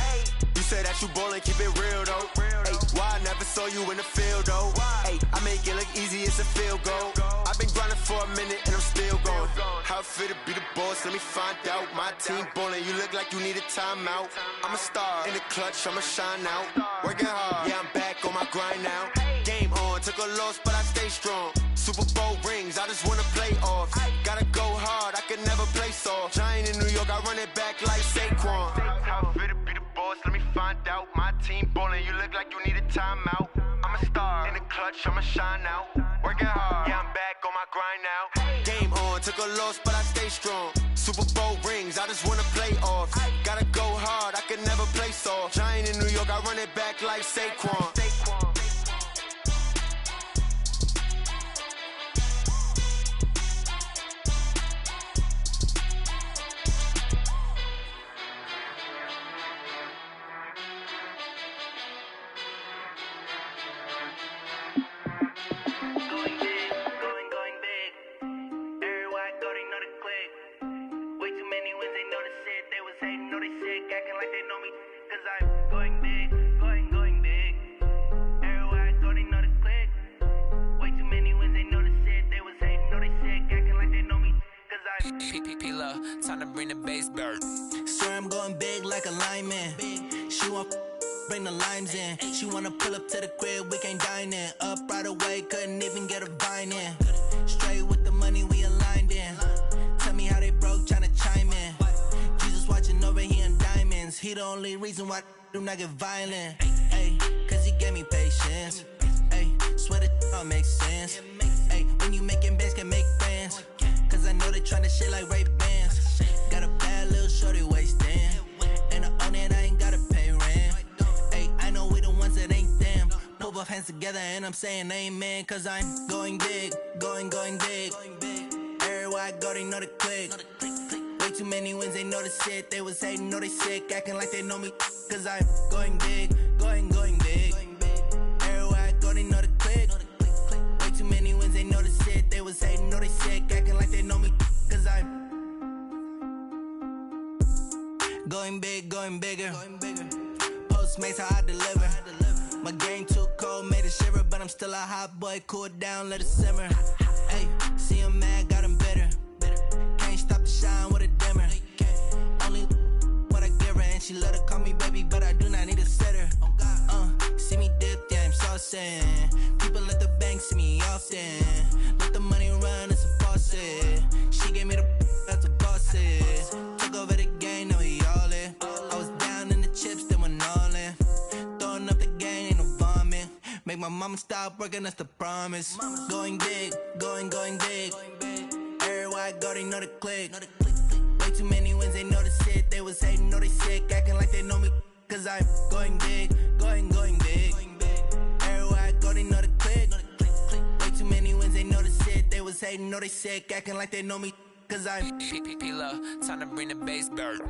S6: You say that you ballin', keep it real though. Ay, why I never saw you in the field though? Ay, I make it look easy, it's a field goal. I've been grinding for a minute and I'm still going. How it feel to be the boss, let me find out. My team ballin', you look like you need a timeout. I'm a star in the clutch, I'ma shine out. Working hard, yeah, I'm back on my grind now. Game on, took a loss, but I stay strong. Super Bowl rings, I just wanna play off. Gotta go hard, I can never play soft. Giant in New York, I run it back like Saquon. How it feel to be the boss, let me find out. My team ballin', you look like you need a timeout. I'm a star in the clutch, I'ma shine out. Working hard, yeah, I'm back on my grind now. Game on, took a loss, but I stay strong. Super Bowl rings, I just wanna play off. Gotta go hard, I can never play soft. Giant in New York, I run it back like Saquon.
S22: Time to bring the bass bird. Swear I'm going big like a lineman. She want bring the limes in. She wanna pull up to the crib, we can't dine in. Up right away, couldn't even get a vine in. Straight with the money we aligned in. Tell me how they broke, tryna chime in. Jesus watching over here in diamonds. He the only reason why I do not get violent. Ay, cause he gave me patience. Ay, swear that all makes sense. Ay, when you making bands, can make friends. Cause I know they tryna shit like Ray-Bans. Got a bad little shorty wasting. And I own it, I ain't gotta pay rent. Ay, I know we the ones that ain't them. Put both hands together and I'm saying amen. Cause I'm going big, going big. Everywhere I go, they know the click. Way too many wins, they know the shit. They was hating, know they sick, acting like they know me. Cause I'm going big, going big. Everywhere I go, they know the click. Way too many wins, they know the shit. They was hating, know they sick, acting like they know me. Cause I'm going big, going bigger. Postmates how I deliver. My game too cold, made it shiver. But I'm still a hot boy, cool it down, let it simmer. Hey, see him mad, got him bitter. Can't stop the shine with a dimmer. Only what I give her, and she love to call me baby, but I do not need a sitter. See me dip, yeah, I'm saucing. People at the bank see me often. Let the money run, it's a faucet. She gave me the that's a boss it. Took over the game, now we all in. I was down in the chips, then went all in. Throwing up the game, ain't no vomit. Make my mama stop working, that's the promise. Going big, going big. Everywhere I go, they know the click. Way too many wins, they know the shit. They was hating, know they sick, acting like they know me. Cause I'm going big, going big. Everywhere I go, they know the click. Way too many wins, they know the shit. They was hating, know they sick, acting like they know me. Cause I'm P-P-P-Love, time to bring the bass bird.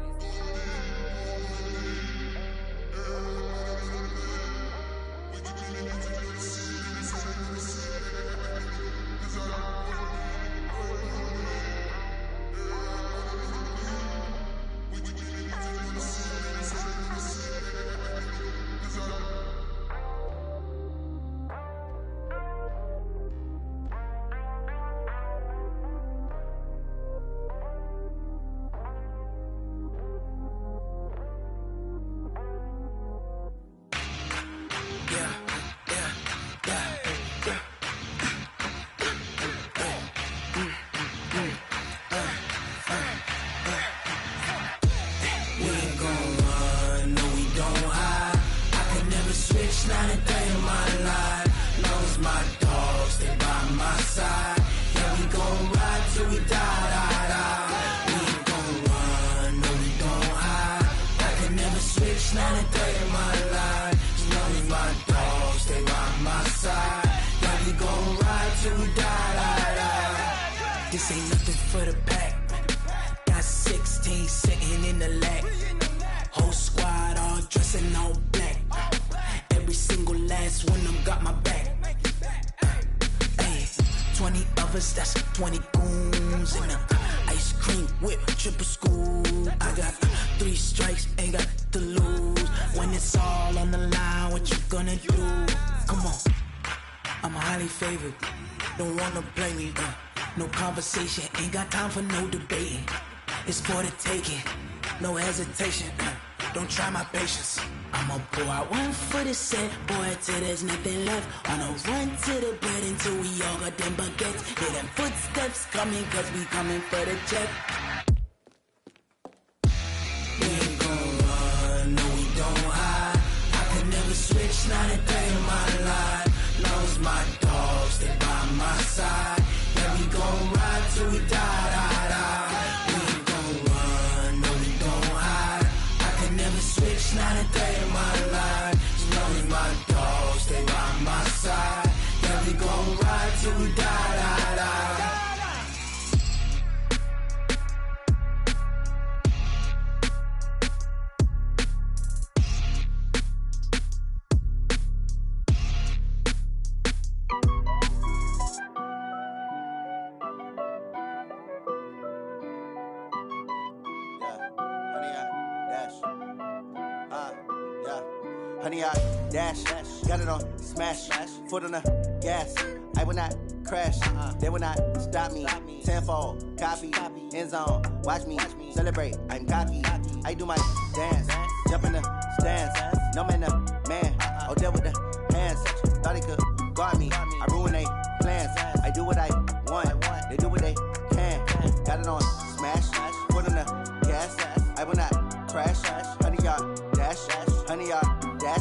S1: Not a day in my life. Knows my dogs, they by my side. Yeah, we gon' ride till we die, die, die. We ain't gon' run, no, we don't hide. I can never switch, not a day in my life. Knows my dogs, they by my side. Yeah, we gon' ride till we die, die, die. This ain't nothing for the pack. Got 16 sitting in the lap. Whole squad all dressing all black. Every single last one of them got my back. Ay, 20 of us, that's 20 goons. And ice cream whip, triple scoop. I got 3 strikes, ain't got to lose. When it's it's all on the line, what you gonna do? Come on, I'm highly favored. Don't wanna blame me, no conversation, ain't got time for no debating. It's for the taking, no hesitation, don't try my patience. I'ma pour out one for the set, boy, till there's nothing left. On a run to the bread until we all got them baguettes. Hear them footsteps coming, cause we coming for the check. We ain't gon' run, no we don't hide. I can never switch, not a day in my life. Long as my dogs, they by my side. Yeah, we gon' ride till we die, die, die. We ain't gon' run, no we don't hide. I can never switch, not a day in my life. As long as my dogs, they by my side. Yeah, we gon' ride till we die, die, die.
S9: Honey, I dash, got it on smash, foot on the gas. I will not crash, they will not stop me. Tenfold, copy, end zone, watch me celebrate. I'm cocky, I do my dance, jump in the stands. No man, man, oh there with the hands. Thought he could guard me, I ruin they plans. I do what I want, they do what they can. Got it on smash, foot on the gas. I will not crash, honey, y'all dash, honey, y'all dash,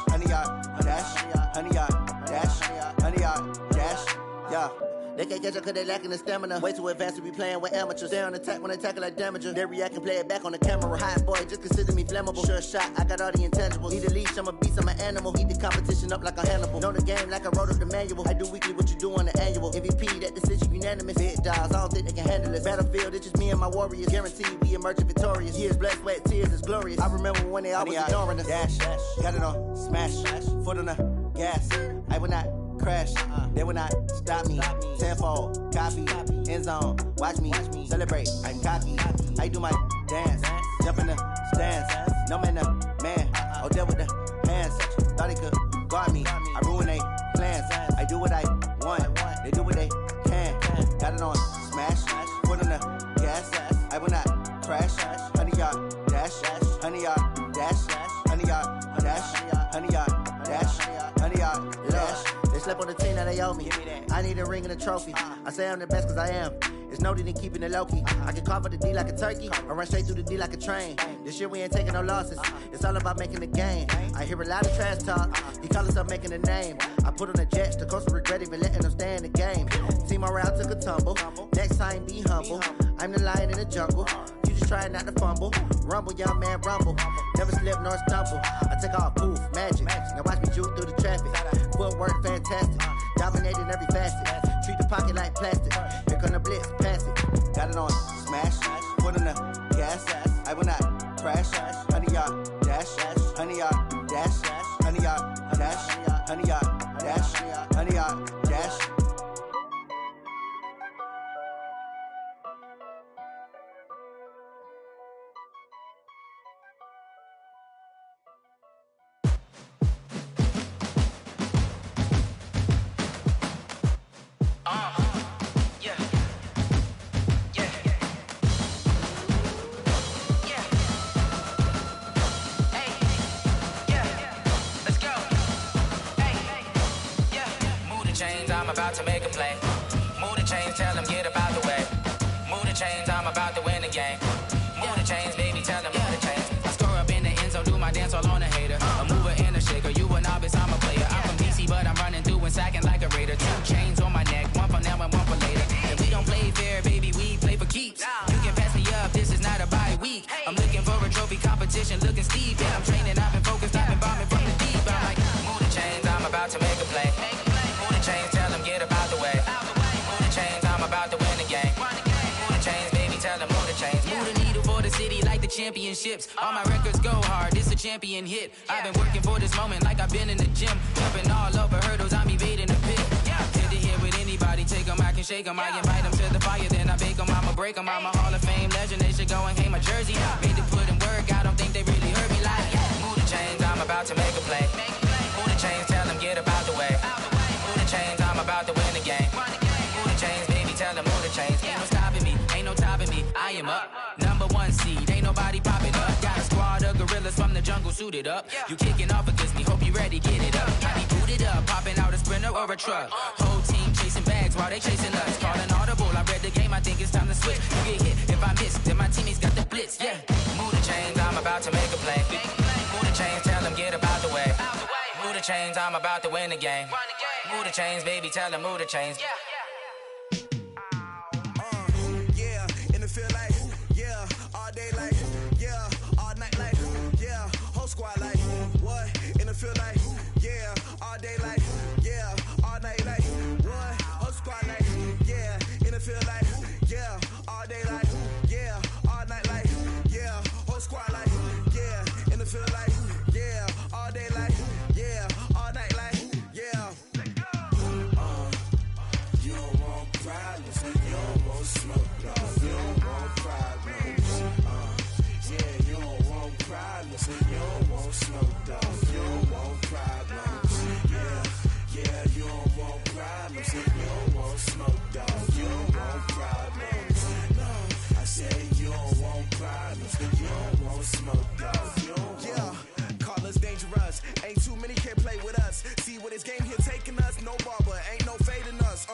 S9: honey, y'all dash, honey, y'all dash, honey, y'all dash, yeah. They can't catch up cause they lacking the stamina. Way too advanced to be playing with amateurs. Stay on attack when they tackle like damager. They react and play it back on the camera. Hot boy, just consider me flammable. Sure shot, I got all the intangibles. Need a leash, I'm a beast, I'm an animal. Eat the competition up like a Hannibal. Know the game like I wrote up the manual. I do weekly what you do on the annual. MVP, that decision unanimous. Big dogs, I don't think they can handle it. Battlefield, it's just me and my warriors. Guaranteed we emerge victorious. Years, blood, sweat, tears, it's glorious. I remember when they always ignoring us. Dash, got it on smash, foot on the gas. I will not crash, they will not stop me. Tenfold, copy, end zone, watch me celebrate. I'm cocky, I do my dance, jump in the stands. No man, man, oh there with the hands. Thought he could guard me, I ruin they plans. I do what I want, they do what they can. Got it on smash, foot on the gas. I will not crash, honey y'all dash, honey y'all dash, honey y'all dash, honey y'all dash, honey y'all dash. They slept on the team that they owe me. I need a ring and a trophy. I say I'm the best cause I am. It's noted in keeping it low key. I can carve up the D like a turkey or run straight through the D like a train. This year we ain't taking no losses. It's all about making the game. I hear a lot of trash talk. He call himself making a name. I put on the Jets. The coach will regret even letting them stay in the game. Team morale took a tumble. Next time be humble. I'm the lion in the jungle. You just try not to fumble. Rumble, young man, rumble. Never slip nor stumble. I take off, poof, magic. Now watch me juke through the traffic. Footwork fantastic. Dominating every facet. Treat the pocket like plastic. Here come the blitz, pass it. Got it on smash. Foot on the gas. I will not crash. Honey, y'all dash. Honey, y'all dash. Honey, y'all dash. Honey, y'all dash. Honey, y'all dash.
S7: I'm about to make a play. Move the chains, tell them get about the way. Move the chains, I'm about to win the game. Move the chains, baby, tell them move the chains. I score up in the end zone, do my dance all on a hater. A mover and a shaker, you a novice, I'm a player. I'm from DC, but I'm running through and sacking like a raider. 2 chains on my neck, one for now and one for later. And we don't play fair, baby, we play for keeps. You can pass me up, this is not a bye week. I'm looking for a trophy competition, looking steep. And I'm training, I've been focused, I've been bombing from the deep. I'm like, move the chains, I'm about to make a play. Move the chains, tell them get about the way. Move the chains, I'm about to win the game. Move the chains, baby, tell them move the chains. Move the needle for the city like the championships. All my records go hard, this a champion hit. I've been working for this moment like I've been in the gym. Jumping all over hurdles, I'm evading the pit. Hit to hit with anybody, take them, I can shake them. I invite them to the fire, then I bake them, I'ma break them. I'm a Hall of Fame legend, they should go and hang my jersey. Made to put in work, I don't think they really heard me like. Move the chains, I'm about need. Ain't nobody popping up. Got a squad of gorillas from the jungle suited up. You kicking off against me, hope you ready, get it up. I be booted up, popping out a Sprinter or a truck. Whole team chasing bags while they chasing us. Calling audible, I read the game, I think it's time to switch. You get hit if I miss, then my teammates got the blitz, yeah. Move the chains, I'm about to make a play. Move the chains, tell them get about the way. Move the chains, I'm about to win the game. Move the chains, baby, tell them move the chains.
S15: Yeah, in the field like, yeah, all day like, yeah, all night like, yeah, whole squad like, what? In the field like, yeah, all day like, yeah, all night like, what? Whole squad like, yeah, in the field like, yeah, all day like, yeah, all night like, yeah, whole squad like, yeah, in the field like, yeah, all day like, yeah, all night like, yeah. You don't want problems, you don't want smoke, no. You don't want problems, yeah, you don't want problems, you don't want smoke, dog. You don't want problems, yeah, you don't want problems, you don't want smoke, dog. You don't want problems, no. I said you don't want problems, you don't want smoke, dog. You don't want. Yeah, call us dangerous. Ain't too many can play with us. See what this game here taking us? No barber, ain't no fading us.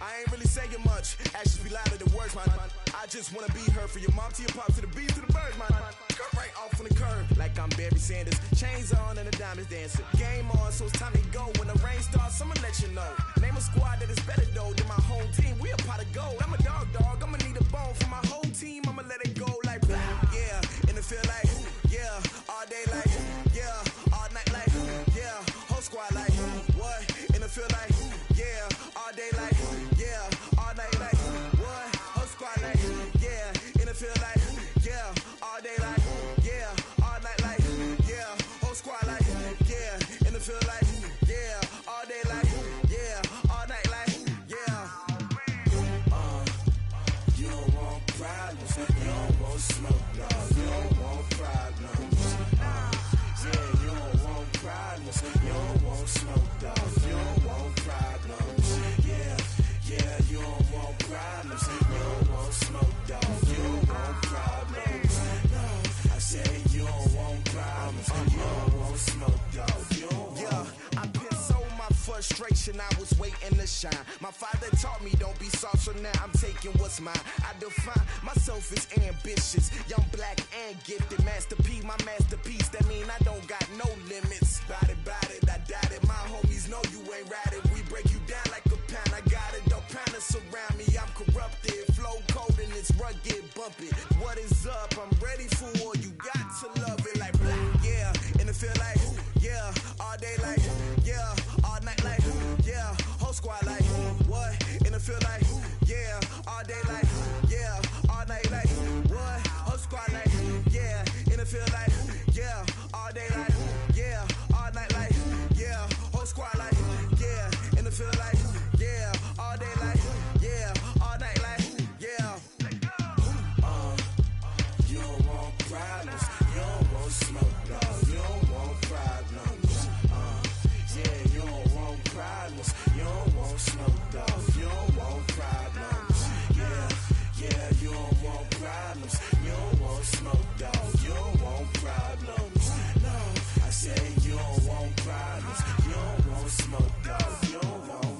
S15: I ain't really saying much. Actions be louder than words, man. I just wanna be heard. For your mom to your pop to the beat to the birds, man. Cut right off on the curb, like I'm Barry Sanders. Chains on and the diamonds dancing. Game on, so it's time to go. When the rain starts, I'ma let you know. Name a squad that is better though than my home team. We a pot of gold. I'm a dog. I'ma need a bone for my whole team. I'ma let it go like blah. Yeah, in the field like, yeah, all day like, yeah, all night like, yeah, whole squad like, what? In the field like, yeah, all day like, yeah, all night like, what? Whole squad like, yeah, in the field like, yeah, all day like, yeah, all night like, yeah, whole squad like, yeah, in the field like, yeah, all day like, yeah, all night like, yeah. You don't want problems, you don't want smoke, no. You don't want problems, yeah, you don't want problems, you don't want smoke, dog. You don't want problems, yeah, you don't want problems, you don't want smoke, dog. You don't want problems, no. I said you don't want problems, you don't want smoke, dog. You don't want. Yeah, I pissed so my frustration, I was waiting to shine. My father taught me don't be soft, so now I'm taking what's mine. I define myself as ambitious, young, black, and gifted. Master P, my masterpiece, that mean I don't got no limits. Bout it, I doubt it. My homies know you ain't ratted. We break you down like a pound. I got it, don't pound us around me. I'm corrupted, flow cold and it's rugged, bump it. What is up? I'm ready for war. You got to love it like black. Yeah, in the field like, yeah, all day like, yeah, all night like, yeah, whole squad like, what? In the field like, yeah, all day like, yeah, all night like, what? Whole squad like, yeah, in the field like, yeah, all day like, yeah, all night like, yeah, whole squad like, yeah, in the field like, yeah, all day like, yeah, all night like, yeah. You don't want problems, you don't want smoke, dog. You don't want problems, yeah, you don't want problems, you don't want smoke, dog. You don't want problems, yeah, you don't want problems, you don't want smoke, dog. You don't want problems, no. I say you don't want problems, you don't want smoke, dog. You don't want.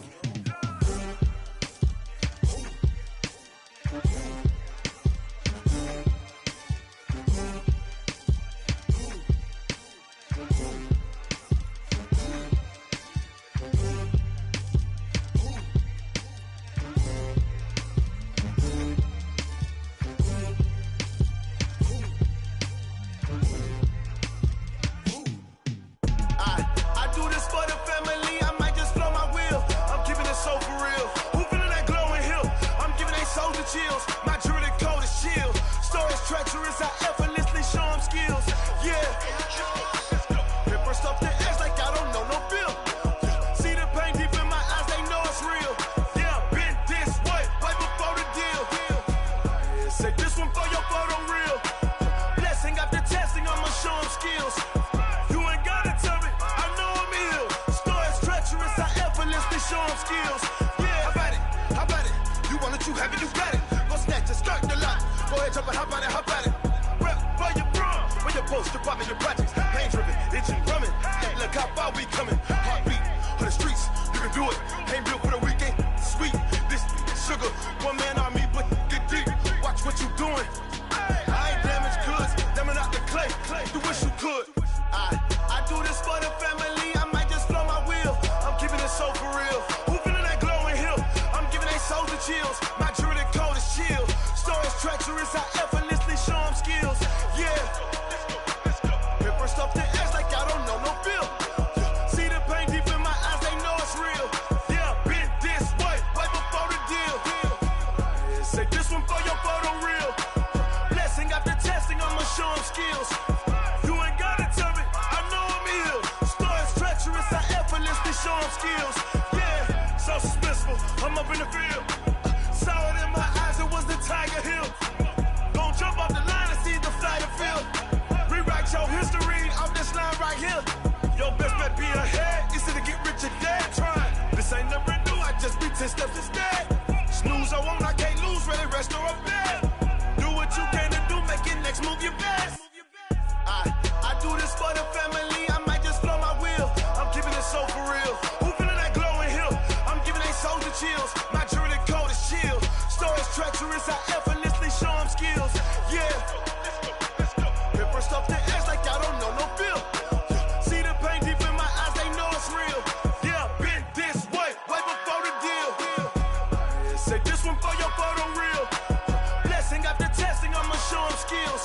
S15: I do this for the family, I might just blow my wheel. I'm keeping it so for real. Who feeling that glowing hill? I'm giving they soldier chills. My jewelry code is chill. Stories treacherous, I effortlessly show them skills. Yeah. Paper stuff the edge like I don't know no feel. See the pain deep in my eyes, they know it's real. Yeah, been this way, way before the deal. Say this one for your photo reel. Blessing after testing, I'ma show them skills. You ain't gotta tell me, I know I'm ill. Stories treacherous, I effortlessly show them skills. Yeah, how about it? You want it, you have it, you got it. Go snatch it, skirt the lot. Go ahead, jump it, hop on it, hop on it.
S10: ahead instead of get rich or dead trying. This ain't never new, I just be 10 steps instead. Snooze I won't, I can't lose, really rest or up there. Do what you can to do, make your next move your best. I do this for the family, I might just flow my wheel. I'm keeping it so for real. Who feeling that glowing hill? I'm giving they souls the chills. My jewelry cold is chill. Stories treacherous, I effortlessly show them skills. Yeah. Paper stuff the edge like I don't know no feel. See the pain deep in my eyes, they know it's real. Yeah, been this way before the deal. Say this one for your photo real. Blessing after testing, I'ma show them skills.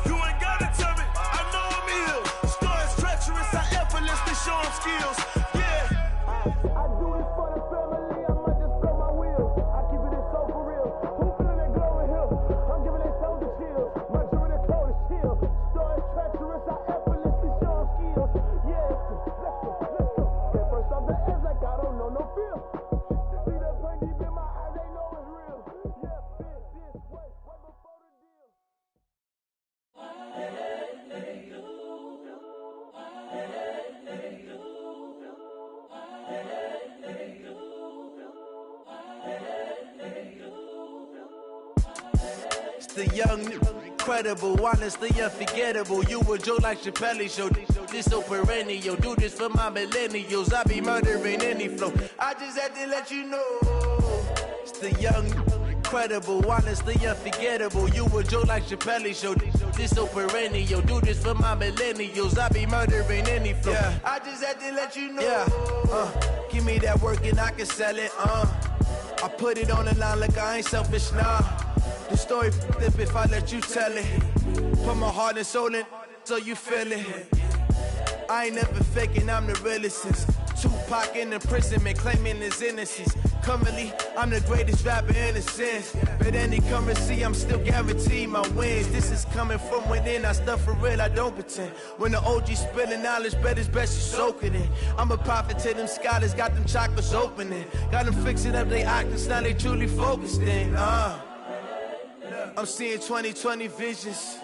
S10: You ain't gotta tell me, I know I'm ill. Stories treacherous, I effortlessly show them skills. Yeah. I do this for the family, I might just blow my wheel. I keep it so for real. Who feeling that glowing hill? I'm giving they souls the chills. My jewelry cold is chill. Stories treacherous, I effortlessly show them skills. Yeah. Let's go. Get first off the edge like I don't know no feel. See that pain deep in my eyes, they know it's real. Yeah, been this way before the deal.
S8: It's the young, incredible, honestly unforgettable. You a Joe like Chappelle show. This so perennial. Do this for my millennials. I be murdering any flow. I just had to let you know. It's the young, incredible, honestly unforgettable. You a Joe like Chappelle show. This so perennial. Do this for my millennials. I be murdering any flow. Yeah. I just had to let you know. Yeah. Give me that work and I can sell it. I put it on the line like I ain't selfish, nah. The story flip if I let you tell it. Put my heart and soul in so you feel it. I ain't never faking, I'm the realest since Tupac in imprisonment, claiming his innocence. Currently, I'm the greatest rapper in a sense. But any currency, I'm still guaranteed my wins. This is coming from within, I stuff for real, I don't pretend. When the OG spilling knowledge, bet it's best you soak it in. I'm a prophet to them scholars, got them chakras opening. Got them fixing up they octaves, now they truly focused in. I'm seeing 2020 visions.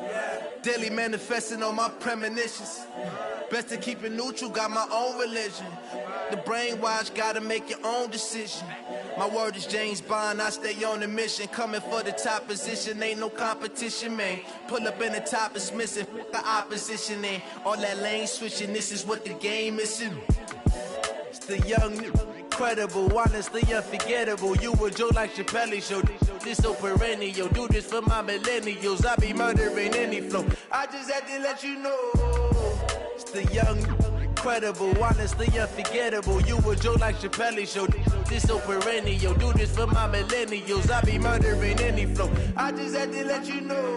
S8: Daily manifesting on my premonitions. Best to keep it neutral, got my own religion. The brainwash, gotta make your own decision. My word is James Bond, I stay on the mission. Coming for the top position, ain't no competition, man. Pull up in the top, it's missing, the opposition ain't. All that lane switching, this is what the game is. It's the young, incredible, honestly unforgettable. You a Joe like Chappelle show. This so perennial. Do this for my millennials. I be murdering any flow. I just had to let you know. It's the young, incredible, honestly unforgettable. You a Joe like Chappelle show. This so perennial. Do this for my millennials. I be murdering any flow. I just had to let you know.